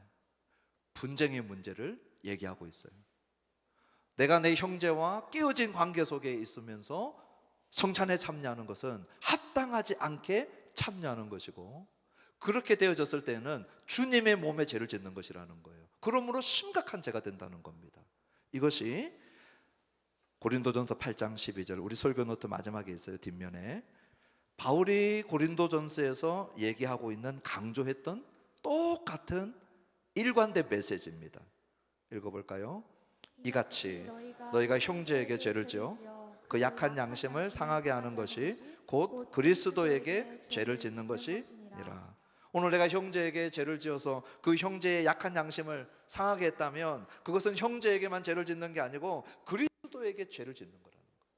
분쟁의 문제를 얘기하고 있어요. 내가 내 형제와 깨어진 관계 속에 있으면서 성찬에 참여하는 것은 합당하지 않게 참여하는 것이고, 그렇게 되어졌을 때는 주님의 몸에 죄를 짓는 것이라는 거예요. 그러므로 심각한 죄가 된다는 겁니다. 이것이 고린도전서 8장 12절, 우리 설교 노트 마지막에 있어요. 뒷면에 바울이 고린도전서에서 얘기하고 있는 강조했던 똑같은 일관된 메시지입니다. 읽어볼까요? 이같이 너희가 형제에게 죄를 지어 그 약한 양심을 상하게 하는 것이 곧 그리스도에게 죄를 짓는 것이니라. 오늘 내가 형제에게 죄를 지어서 그 형제의 약한 양심을 상하게 했다면 그것은 형제에게만 죄를 짓는 게 아니고 그리스도에게 죄를 짓는 거라는 거예요.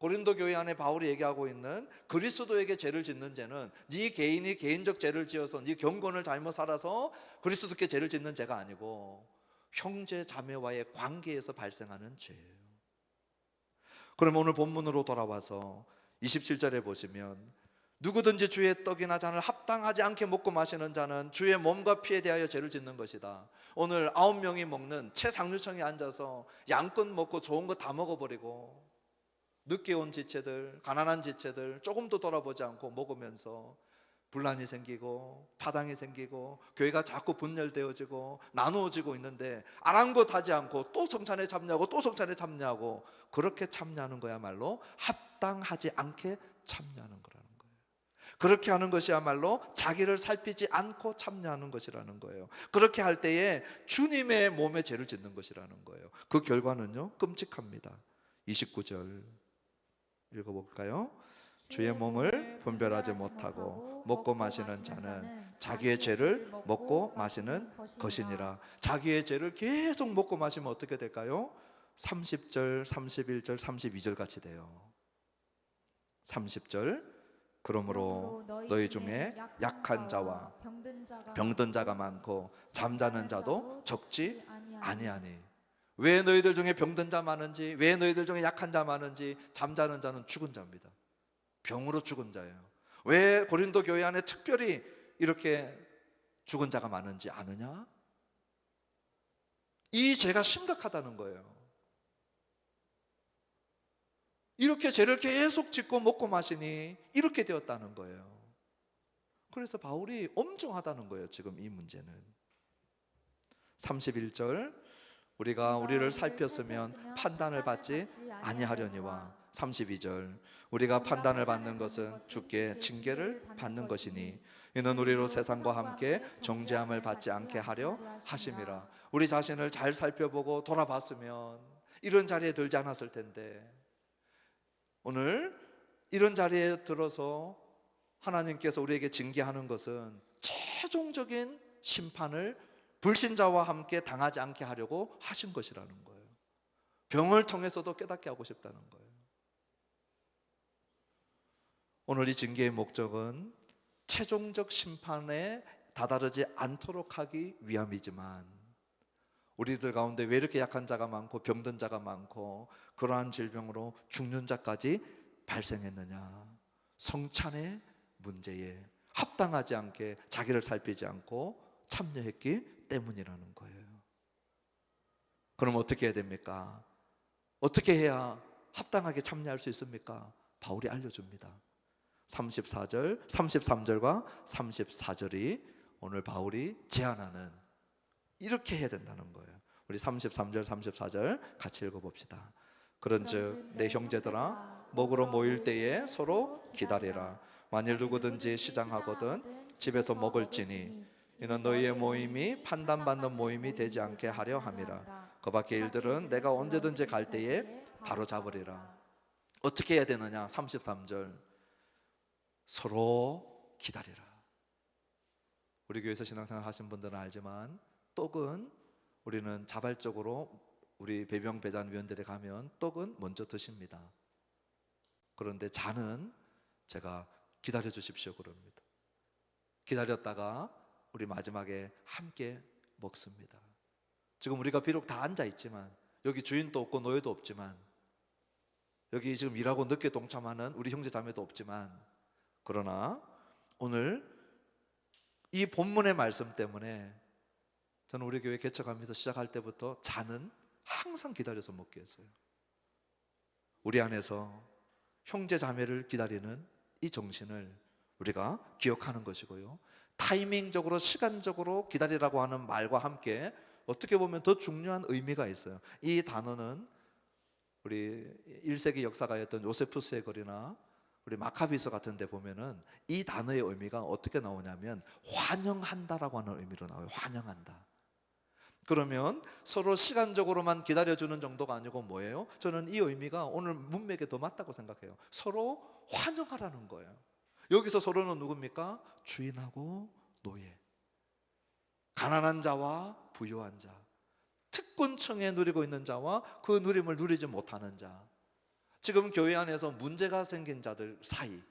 고린도 교회 안에 바울이 얘기하고 있는 그리스도에게 죄를 짓는 죄는 네 개인이 개인적 죄를 지어서 네 경건을 잘못 살아서 그리스도께 죄를 짓는 죄가 아니고 형제 자매와의 관계에서 발생하는 죄예요. 그럼 오늘 본문으로 돌아와서 27절에 보시면 누구든지 주의 떡이나 잔을 합당하지 않게 먹고 마시는 자는 주의 몸과 피에 대하여 죄를 짓는 것이다. 오늘 9명이 먹는 최상류층에 앉아서 양껏 먹고 좋은 거 다 먹어버리고 늦게 온 지체들, 가난한 지체들 조금도 돌아보지 않고 먹으면서 분란이 생기고 파당이 생기고 교회가 자꾸 분열되어지고 나누어지고 있는데 아랑곳하지 않고 또 성찬에 참여하고 또 성찬에 참여하고 그렇게 참여하는 거야말로 합당하지 않게 참여하는 거라는 거예요. 그렇게 하는 것이야말로 자기를 살피지 않고 참여하는 것이라는 거예요. 그렇게 할 때에 주님의 몸에 죄를 짓는 것이라는 거예요. 그 결과는요 끔찍합니다. 29절 읽어볼까요? 주의 몸을 분별하지 못하고 먹고 마시는 자는 자기의 죄를 먹고 마시는 것이니라. 자기의 죄를 계속 먹고 마시면 어떻게 될까요? 30절, 31절, 32절 같이 돼요. 30절 그러므로 너희 중에 약한 자와 병든 자가 많고 잠자는 자도 적지 아니하니. 왜 너희들 중에 병든 자 많은지, 왜 너희들 중에 약한 자 많은지, 잠자는 자는 죽은 자입니다. 병으로 죽은 자예요. 왜 고린도 교회 안에 특별히 이렇게 죽은 자가 많은지 아느냐? 이 죄가 심각하다는 거예요. 이렇게 죄를 계속 짓고 먹고 마시니 이렇게 되었다는 거예요. 그래서 바울이 엄중하다는 거예요. 지금 이 문제는 31절 우리가 우리를 살폈으면 판단을 받지 아니하려니와 32절 우리가 판단을 받는 것은 주께 징계를 받는 것이니 이는 우리로 세상과 함께 정죄함을 받지 않게 하려 하심이라. 우리 자신을 잘 살펴보고 돌아봤으면 이런 자리에 들지 않았을 텐데 오늘 이런 자리에 들어서 하나님께서 우리에게 징계하는 것은 최종적인 심판을 불신자와 함께 당하지 않게 하려고 하신 것이라는 거예요. 병을 통해서도 깨닫게 하고 싶다는 거예요. 오늘 이 징계의 목적은 최종적 심판에 다다르지 않도록 하기 위함이지만 우리들 가운데 왜 이렇게 약한 자가 많고 병든 자가 많고 그러한 질병으로 죽는 자까지 발생했느냐? 성찬의 문제에 합당하지 않게 자기를 살피지 않고 참여했기 때문이라는 거예요. 그럼 어떻게 해야 됩니까? 어떻게 해야 합당하게 참여할 수 있습니까? 바울이 알려줍니다. 34절, 33절과 34절이 오늘 바울이 제안하는 이렇게 해야 된다는 거예요. 우리 33절, 34절 같이 읽어봅시다. 그런즉 내 형제들아 먹으러 모일 때에 서로 기다리라. 만일 누구든지 시장하거든 집에서 먹을지니 이는 너희의 모임이 판단받는 모임이 되지 않게 하려 함이라. 그 밖의 일들은 내가 언제든지 갈 때에 바로 잡으리라. 어떻게 해야 되느냐? 33절 서로 기다리라. 우리 교회에서 신앙생활 하신 분들은 알지만 떡은 우리는 자발적으로 우리 배병 배잔위원들에 가면 떡은 먼저 드십니다. 그런데 잔은 제가 기다려 주십시오 그럽니다. 기다렸다가 우리 마지막에 함께 먹습니다. 지금 우리가 비록 다 앉아 있지만 여기 주인도 없고 노예도 없지만 여기 지금 일하고 늦게 동참하는 우리 형제 자매도 없지만 그러나 오늘 이 본문의 말씀 때문에 저는 우리 교회 개척하면서 시작할 때부터 잔은 항상 기다려서 먹게 했어요. 우리 안에서 형제 자매를 기다리는 이 정신을 우리가 기억하는 것이고요. 타이밍적으로 시간적으로 기다리라고 하는 말과 함께 어떻게 보면 더 중요한 의미가 있어요. 이 단어는 우리 1세기 역사가였던 요세푸스의 글이나 우리 마카비서 같은 데 보면은 이 단어의 의미가 어떻게 나오냐면 환영한다라고 하는 의미로 나와요. 환영한다. 그러면 서로 시간적으로만 기다려주는 정도가 아니고 뭐예요? 저는 이 의미가 오늘 문맥에 더 맞다고 생각해요. 서로 환영하라는 거예요. 여기서 서로는 누굽니까? 주인하고 노예, 가난한 자와 부유한 자, 특권층에 누리고 있는 자와 그 누림을 누리지 못하는 자. 지금 교회 안에서 문제가 생긴 자들 사이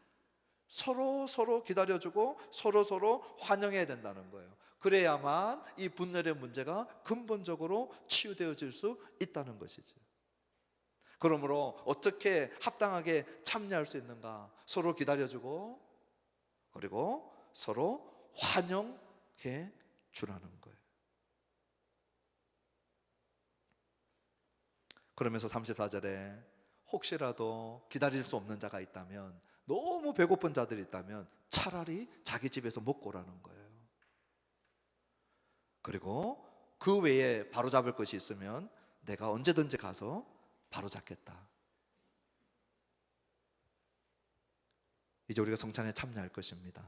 서로 기다려주고 서로 환영해야 된다는 거예요. 그래야만 이 분열의 문제가 근본적으로 치유되어질 수 있다는 것이죠. 그러므로 어떻게 합당하게 참여할 수 있는가? 서로 기다려주고 그리고 서로 환영해 주라는 거예요. 그러면서 34절에 혹시라도 기다릴 수 없는 자가 있다면, 너무 배고픈 자들이 있다면 차라리 자기 집에서 먹고 오라는 거예요. 그리고 그 외에 바로잡을 것이 있으면 내가 언제든지 가서 바로잡겠다. 이제 우리가 성찬에 참여할 것입니다.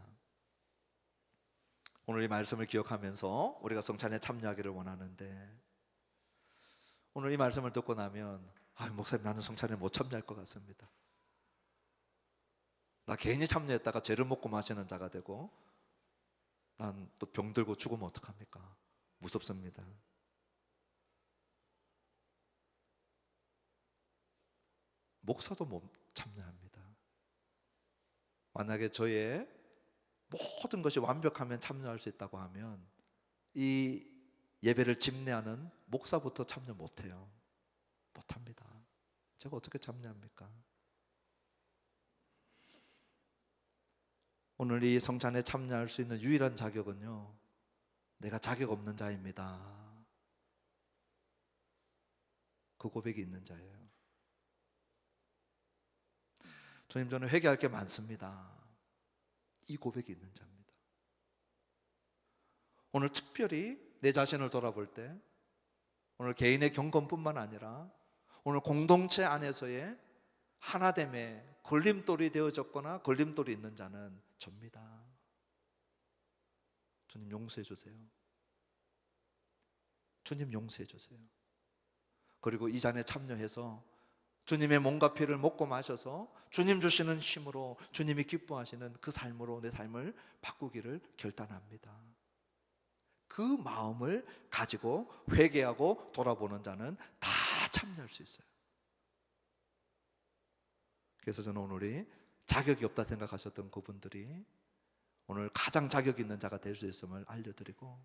오늘 이 말씀을 기억하면서 우리가 성찬에 참여하기를 원하는데, 오늘 이 말씀을 듣고 나면 목사님, 나는 성찬에 못 참여할 것 같습니다. 나 괜히 참여했다가 죄를 먹고 마시는 자가 되고 난 또 병 들고 죽으면 어떡합니까? 무섭습니다. 목사도 못 참여합니다. 만약에 저의 모든 것이 완벽하면 참여할 수 있다고 하면 이 예배를 집례하는 목사부터 참여 못해요. 못합니다. 제가 어떻게 참여합니까? 오늘 이 성찬에 참여할 수 있는 유일한 자격은요, 내가 자격 없는 자입니다. 그 고백이 있는 자예요. 주님, 저는 회개할 게 많습니다. 이 고백이 있는 자입니다. 오늘 특별히 내 자신을 돌아볼 때, 오늘 개인의 경건뿐만 아니라 오늘 공동체 안에서의 하나됨에 걸림돌이 되어졌거나 걸림돌이 있는 자는 접니다. 주님 용서해 주세요. 주님 용서해 주세요. 그리고 이 잔에 참여해서 주님의 몸과 피를 먹고 마셔서 주님 주시는 힘으로 주님이 기뻐하시는 그 삶으로 내 삶을 바꾸기를 결단합니다. 그 마음을 가지고 회개하고 돌아보는 자는 다 참여할 수 있어요. 그래서 저는 오늘이 자격이 없다 생각하셨던 그분들이 오늘 가장 자격 있는 자가 될 수 있음을 알려드리고,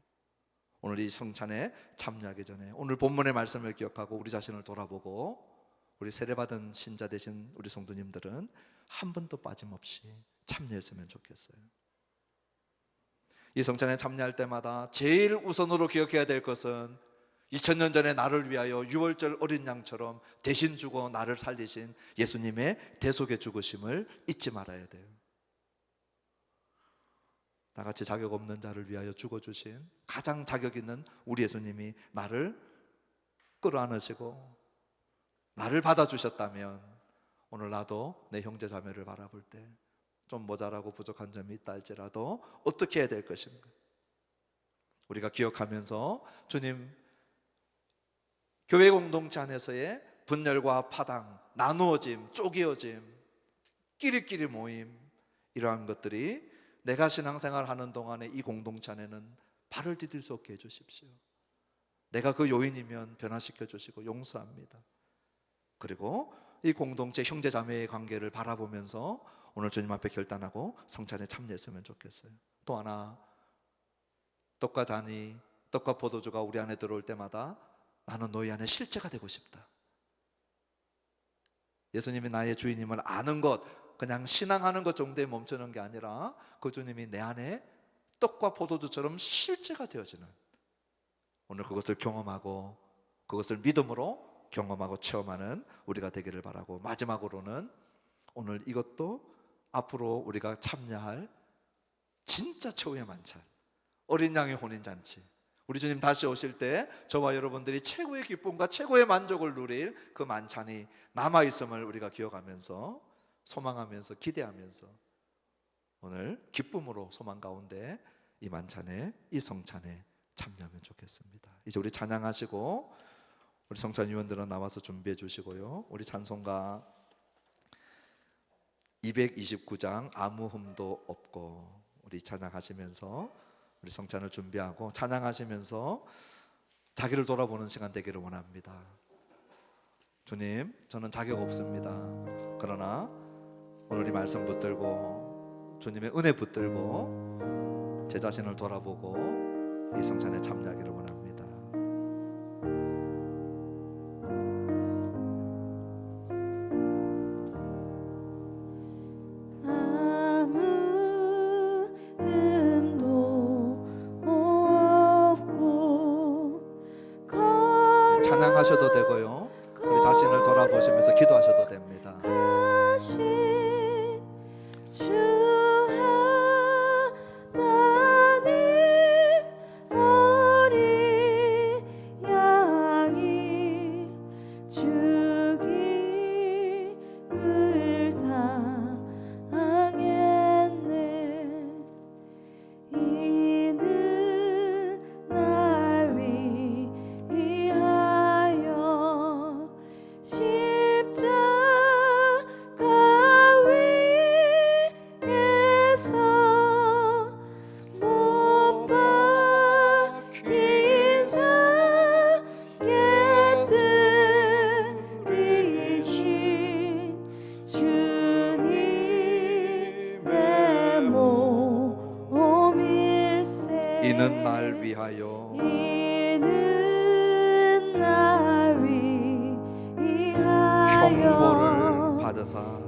오늘 이 성찬에 참여하기 전에 오늘 본문의 말씀을 기억하고 우리 자신을 돌아보고, 우리 세례받은 신자 되신 우리 성도님들은 한 번도 빠짐없이 참여했으면 좋겠어요. 이 성찬에 참여할 때마다 제일 우선으로 기억해야 될 것은 2000년 전에 나를 위하여 유월절 어린 양처럼 대신 주고 나를 살리신 예수님의 대속의 죽으심을 잊지 말아야 돼요. 나같이 자격 없는 자를 위하여 죽어주신 가장 자격 있는 우리 예수님이 나를 끌어안으시고 나를 받아주셨다면, 오늘 나도 내 형제 자매를 바라볼 때 좀 모자라고 부족한 점이 있다 할지라도 어떻게 해야 될 것인가, 우리가 기억하면서 주님, 교회 공동체 안에서의 분열과 파당, 나누어짐, 쪼개어짐, 끼리끼리 모임, 이러한 것들이 내가 신앙생활 하는 동안에 이 공동체 안에는 발을 디딜 수 없게 해주십시오. 내가 그 요인이면 변화시켜 주시고 용서합니다. 그리고 이 공동체 형제 자매의 관계를 바라보면서 오늘 주님 앞에 결단하고 성찬에 참여했으면 좋겠어요. 또 하나, 떡과 잔이, 떡과 포도주가 우리 안에 들어올 때마다 나는 너희 안에 실제가 되고 싶다. 예수님이 나의 주인임을 아는 것, 그냥 신앙하는 것 정도에 멈추는 게 아니라 그 주님이 내 안에 떡과 포도주처럼 실제가 되어지는, 오늘 그것을 경험하고 그것을 믿음으로 경험하고 체험하는 우리가 되기를 바라고, 마지막으로는 오늘 이것도 앞으로 우리가 참여할 진짜 최후의 만찬, 어린 양의 혼인잔치, 우리 주님 다시 오실 때 저와 여러분들이 최고의 기쁨과 최고의 만족을 누릴 그 만찬이 남아있음을 우리가 기억하면서, 소망하면서, 기대하면서 오늘 기쁨으로 소망 가운데 이 만찬에, 이 성찬에 참여하면 좋겠습니다. 이제 우리 찬양하시고 우리 성찬위원들은 나와서 준비해 주시고요, 우리 찬송가 229장 아무 흠도 없고 우리 찬양하시면서 우리 성찬을 준비하고 찬양하시면서 자기를 돌아보는 시간 되기를 원합니다. 주님, 저는 자격 없습니다. 그러나 오늘 이 말씀 붙들고 주님의 은혜 붙들고 제 자신을 돌아보고 이 성찬에 참여하기를 원합니다. 찬양하셔도 되고요, 우리 자신을 돌아보시면서 기도하셔도 됩니다. 이는 날 위하여 형벌을 받으사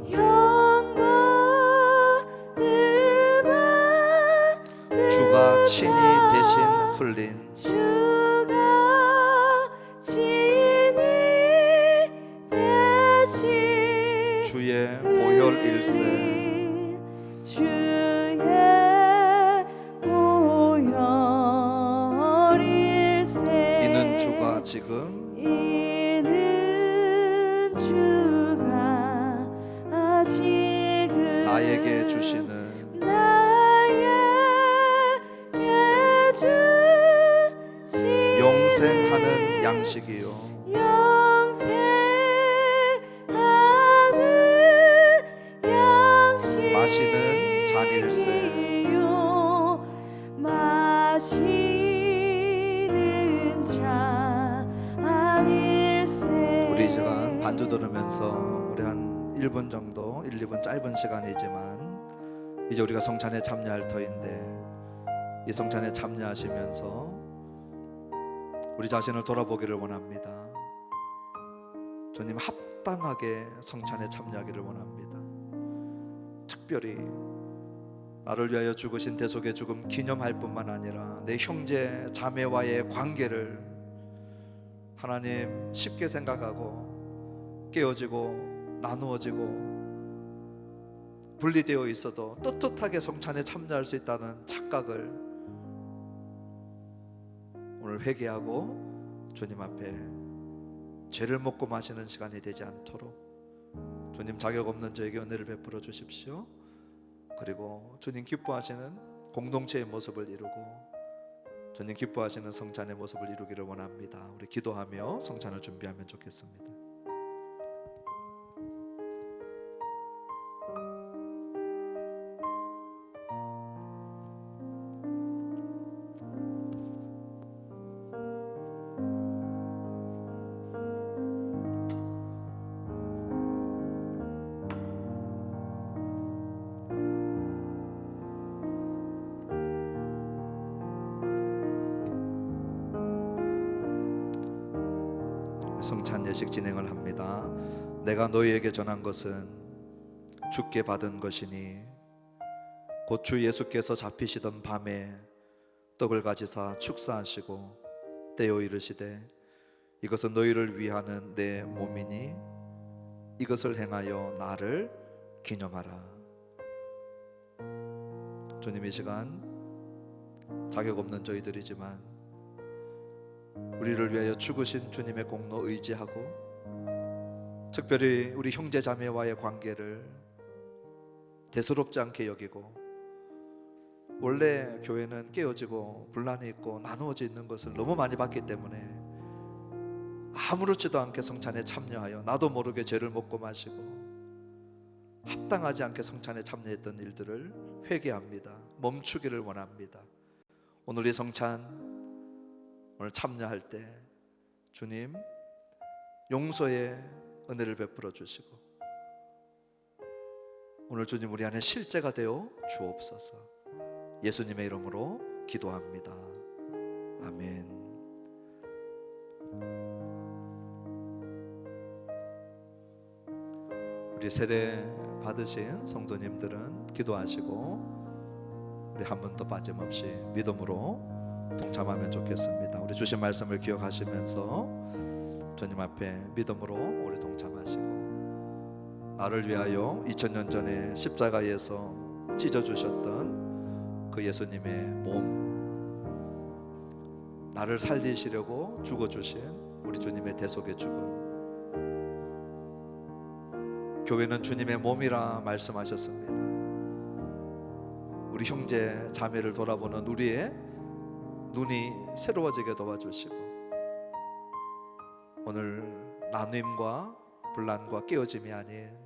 주가 친히 대신 흘린 주의 보혈일세. 이는 주가 지금 나에게 주시는 영생하는 양식이요 마시는 잔일세. 우리 이 시간 반주 들으면서 우리 한 1분 정도 1, 2분 짧은 시간이지만 이제 우리가 성찬에 참여할 터인데 이 성찬에 참여하시면서 우리 자신을 돌아보기를 원합니다. 주님, 합당하게 성찬에 참여하기를 원합니다. 특별히 나를 위하여 죽으신 대속의 죽음 기념할 뿐만 아니라 내 형제 자매와의 관계를 하나님 쉽게 생각하고 깨어지고 나누어지고 분리되어 있어도 떳떳하게 성찬에 참여할 수 있다는 착각을 오늘 회개하고 주님 앞에 죄를 묻고 마시는 시간이 되지 않도록 주님, 자격 없는 저에게 은혜를 베풀어 주십시오. 그리고 주님 기뻐하시는 공동체의 모습을 이루고 주님 기뻐하시는 성찬의 모습을 이루기를 원합니다. 우리 기도하며 성찬을 준비하면 좋겠습니다. 성찬 예식 진행을 합니다. 내가 너희에게 전한 것은 주께 받은 것이니 곧 주 예수께서 잡히시던 밤에 떡을 가지사 축사하시고 떼어 이르시되 이것은 너희를 위하는 내 몸이니 이것을 행하여 나를 기념하라. 주님, 이 시간 자격 없는 저희들이지만 우리를 위하여 죽으신 주님의 공로 의지하고 특별히 우리 형제 자매와의 관계를 대수롭지 않게 여기고 원래 교회는 깨어지고 분란이 있고 나누어져 있는 것을 너무 많이 봤기 때문에 아무렇지도 않게 성찬에 참여하여 나도 모르게 죄를 먹고 마시고 합당하지 않게 성찬에 참여했던 일들을 회개합니다. 멈추기를 원합니다. 오늘 이 성찬 오늘 참여할 때 주님 용서의 은혜를 베풀어 주시고 오늘 주님 우리 안에 실제가 되어 주옵소서. 예수님의 이름으로 기도합니다. 아멘. 우리 세례 받으신 성도님들은 기도하시고 우리 한 분도 빠짐없이 믿음으로 동참하면 좋겠습니다. 우리 주신 말씀을 기억하시면서 주님 앞에 믿음으로 우리 동참하시고 나를 위하여 2000년 전에 십자가에서 찢어주셨던 그 예수님의 몸, 나를 살리시려고 죽어주신 우리 주님의 대속의 죽음, 교회는 주님의 몸이라 말씀하셨습니다. 우리 형제 자매를 돌아보는 우리의 눈이 새로워지게 도와주시고 오늘 나눔과 분란과 깨어짐이 아닌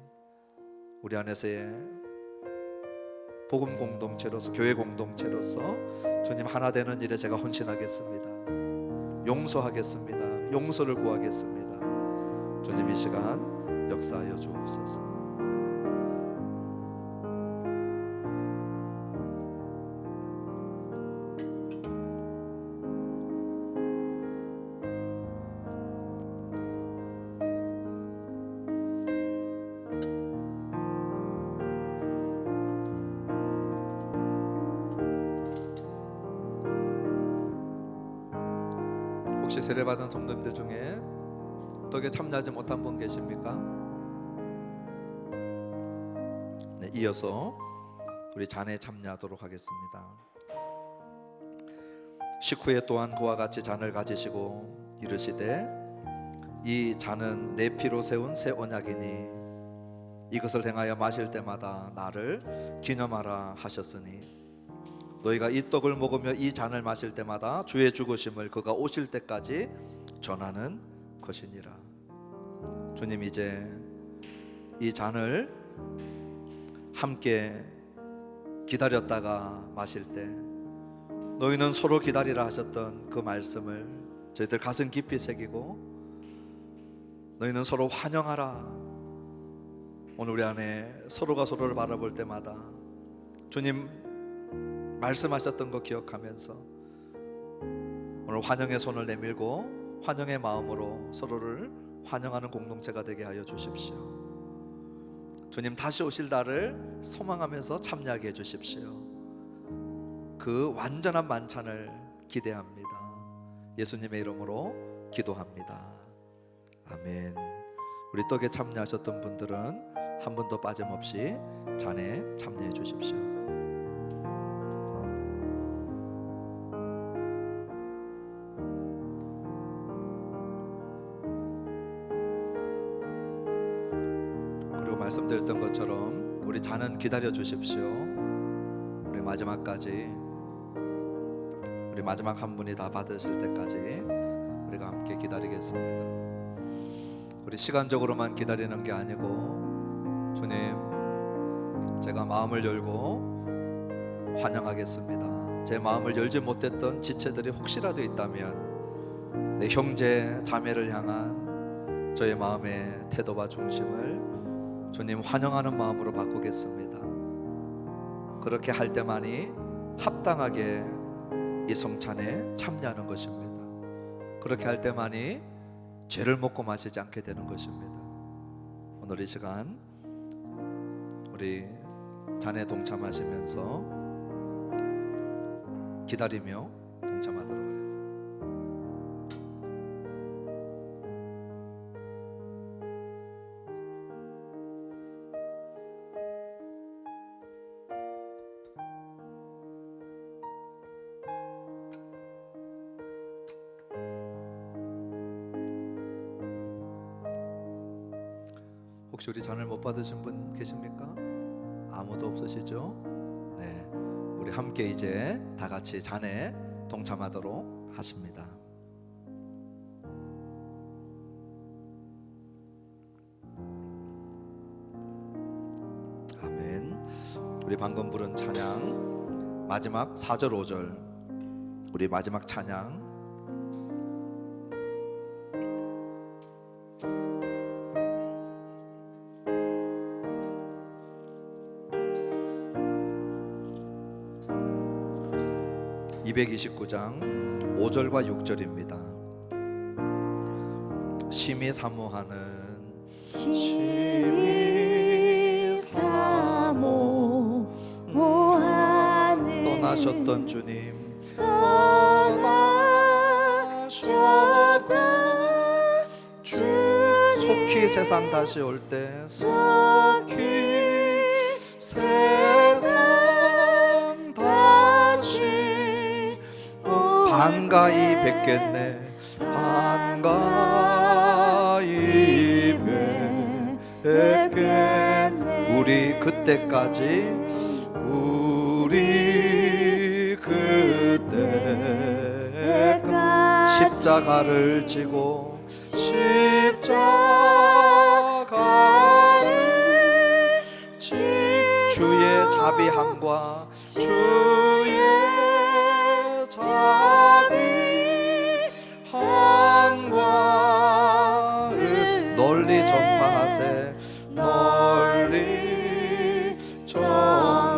우리 안에서의 복음 공동체로서, 교회 공동체로서 주님 하나 되는 일에 제가 헌신하겠습니다. 용서하겠습니다. 용서를 구하겠습니다. 주님 이 시간 역사하여 주옵소서. 혹시 세례받은 성도님들 중에 떡에 참여하지 못한 분 계십니까? 네, 이어서 우리 잔에 참여하도록 하겠습니다. 식후에 또한 그와 같이 잔을 가지시고 이르시되 이 잔은 내 피로 세운 새 언약이니 이것을 행하여 마실 때마다 나를 기념하라 하셨으니 너희가 이 떡을 먹으며 이 잔을 마실 때마다 주의 죽으심을 그가 오실 때까지 전하는 것이니라. 주님 이제 이 잔을 함께 기다렸다가 마실 때 너희는 서로 기다리라 하셨던 그 말씀을 저희들 가슴 깊이 새기고 너희는 서로 환영하라. 오늘 우리 안에 서로가 서로를 바라볼 때마다 주님 말씀하셨던 거 기억하면서 오늘 환영의 손을 내밀고 환영의 마음으로 서로를 환영하는 공동체가 되게 하여 주십시오. 주님 다시 오실 날을 소망하면서 참여하게 해주십시오. 그 완전한 만찬을 기대합니다. 예수님의 이름으로 기도합니다. 아멘. 우리 떡에 참여하셨던 분들은 한 분도 빠짐없이 잔에 참여해 주십시오. 말씀드렸던 것처럼 우리 잔은 기다려 주십시오. 우리 마지막까지, 우리 마지막 한 분이 다 받으실 때까지 우리가 함께 기다리겠습니다. 우리 시간적으로만 기다리는 게 아니고 주님 제가 마음을 열고 환영하겠습니다. 제 마음을 열지 못했던 지체들이 혹시라도 있다면 내 형제 자매를 향한 저의 마음의 태도와 중심을 주님 환영하는 마음으로 바꾸겠습니다. 그렇게 할 때만이 합당하게 이 성찬에 참여하는 것입니다. 그렇게 할 때만이 죄를 먹고 마시지 않게 되는 것입니다. 오늘 이 시간 우리 잔에 동참하시면서 기다리며 동참하도록 하겠습니다. 혹시 우리 잔을 못 받으신 분 계십니까? 아무도 없으시죠? 네, 우리 함께 이제 다 같이 잔에 동참하도록 하십니다. 아멘. 우리 방금 부른 찬양 마지막 4절 5절 우리 마지막 찬양 229장 5절과 6절입니다. 심히 사모하는 심히 사모하는 떠나셨던 주님, 떠나셨던 주님, 속히 세상 다시 올 때 속히 세상 다시 올 반가이 뵙겠네, 반가이 뵙겠네. 우리 그때까지 십자가를 지고 주의 자비함과 주의 자비함과를 널리 전파하세, 널리 전파하세.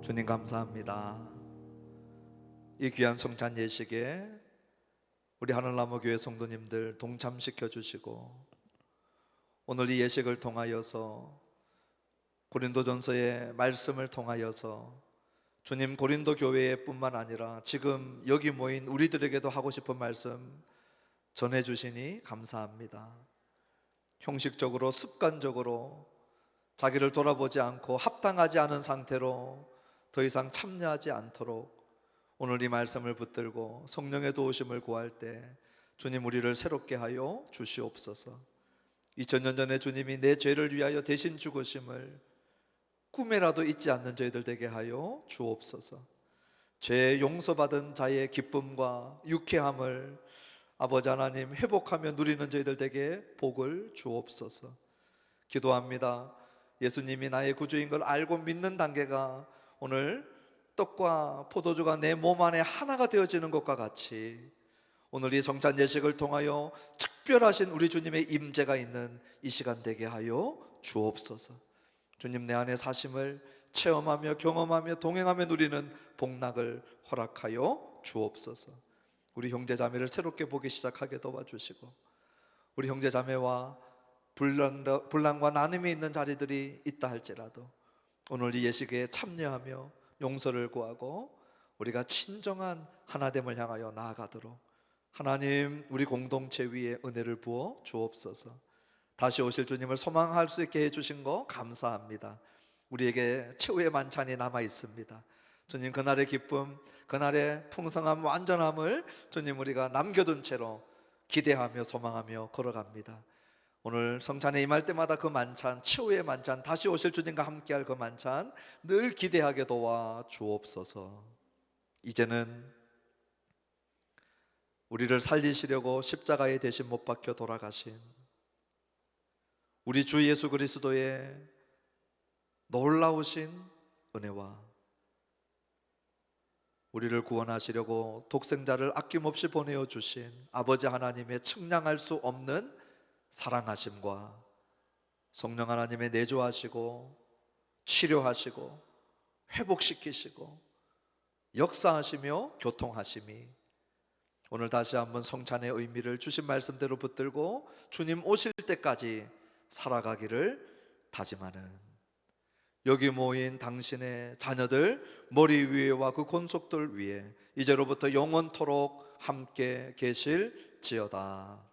주님 감사합니다. 이 귀한 성찬 예식에 우리 하늘나무교회 성도님들 동참시켜 주시고, 오늘 이 예식을 통하여서 고린도전서의 말씀을 통하여서 주님 고린도 교회뿐만 아니라 지금 여기 모인 우리들에게도 하고 싶은 말씀 전해 주시니 감사합니다. 형식적으로 습관적으로 자기를 돌아보지 않고 합당하지 않은 상태로 더 이상 참여하지 않도록 오늘 이 말씀을 붙들고 성령의 도우심을 구할 때 주님 우리를 새롭게 하여 주시옵소서. 2000년 전에 주님이 내 죄를 위하여 대신 죽으심을 꿈에라도 잊지 않는 저희들 되게 하여 주옵소서. 죄 용서받은 자의 기쁨과 유쾌함을 아버지 하나님 회복하며 누리는 저희들 되게 복을 주옵소서. 기도합니다. 예수님이 나의 구주인 걸 알고 믿는 단계가 오늘 떡과 포도주가 내 몸 안에 하나가 되어지는 것과 같이 오늘 이 성찬 예식을 통하여 특별하신 우리 주님의 임재가 있는 이 시간 되게 하여 주옵소서. 주님 내 안에 사심을 체험하며 경험하며 동행하며 누리는 복락을 허락하여 주옵소서. 우리 형제자매를 새롭게 보기 시작하게 도와주시고, 우리 형제자매와 분란과 나눔이 있는 자리들이 있다 할지라도 오늘 이 예식에 참여하며 용서를 구하고 우리가 친정한 하나됨을 향하여 나아가도록 하나님 우리 공동체 위에 은혜를 부어 주옵소서. 다시 오실 주님을 소망할 수 있게 해주신 거 감사합니다. 우리에게 최후의 만찬이 남아 있습니다. 주님 그날의 기쁨, 그날의 풍성함, 완전함을 주님 우리가 남겨둔 채로 기대하며 소망하며 걸어갑니다. 오늘 성찬에 임할 때마다 그 만찬, 최후의 만찬, 다시 오실 주님과 함께할 그 만찬 늘 기대하게 도와 주옵소서. 이제는 우리를 살리시려고 십자가에 대신 못 박혀 돌아가신 우리 주 예수 그리스도의 놀라우신 은혜와 우리를 구원하시려고 독생자를 아낌없이 보내어 주신 아버지 하나님의 측량할 수 없는 사랑하심과 성령 하나님의 내조하시고 치료하시고 회복시키시고 역사하시며 교통하심이 오늘 다시 한번 성찬의 의미를 주신 말씀대로 붙들고 주님 오실 때까지 살아가기를 다짐하는 여기 모인 당신의 자녀들 머리 위에와 그 권속들 위에 이제로부터 영원토록 함께 계실지어다.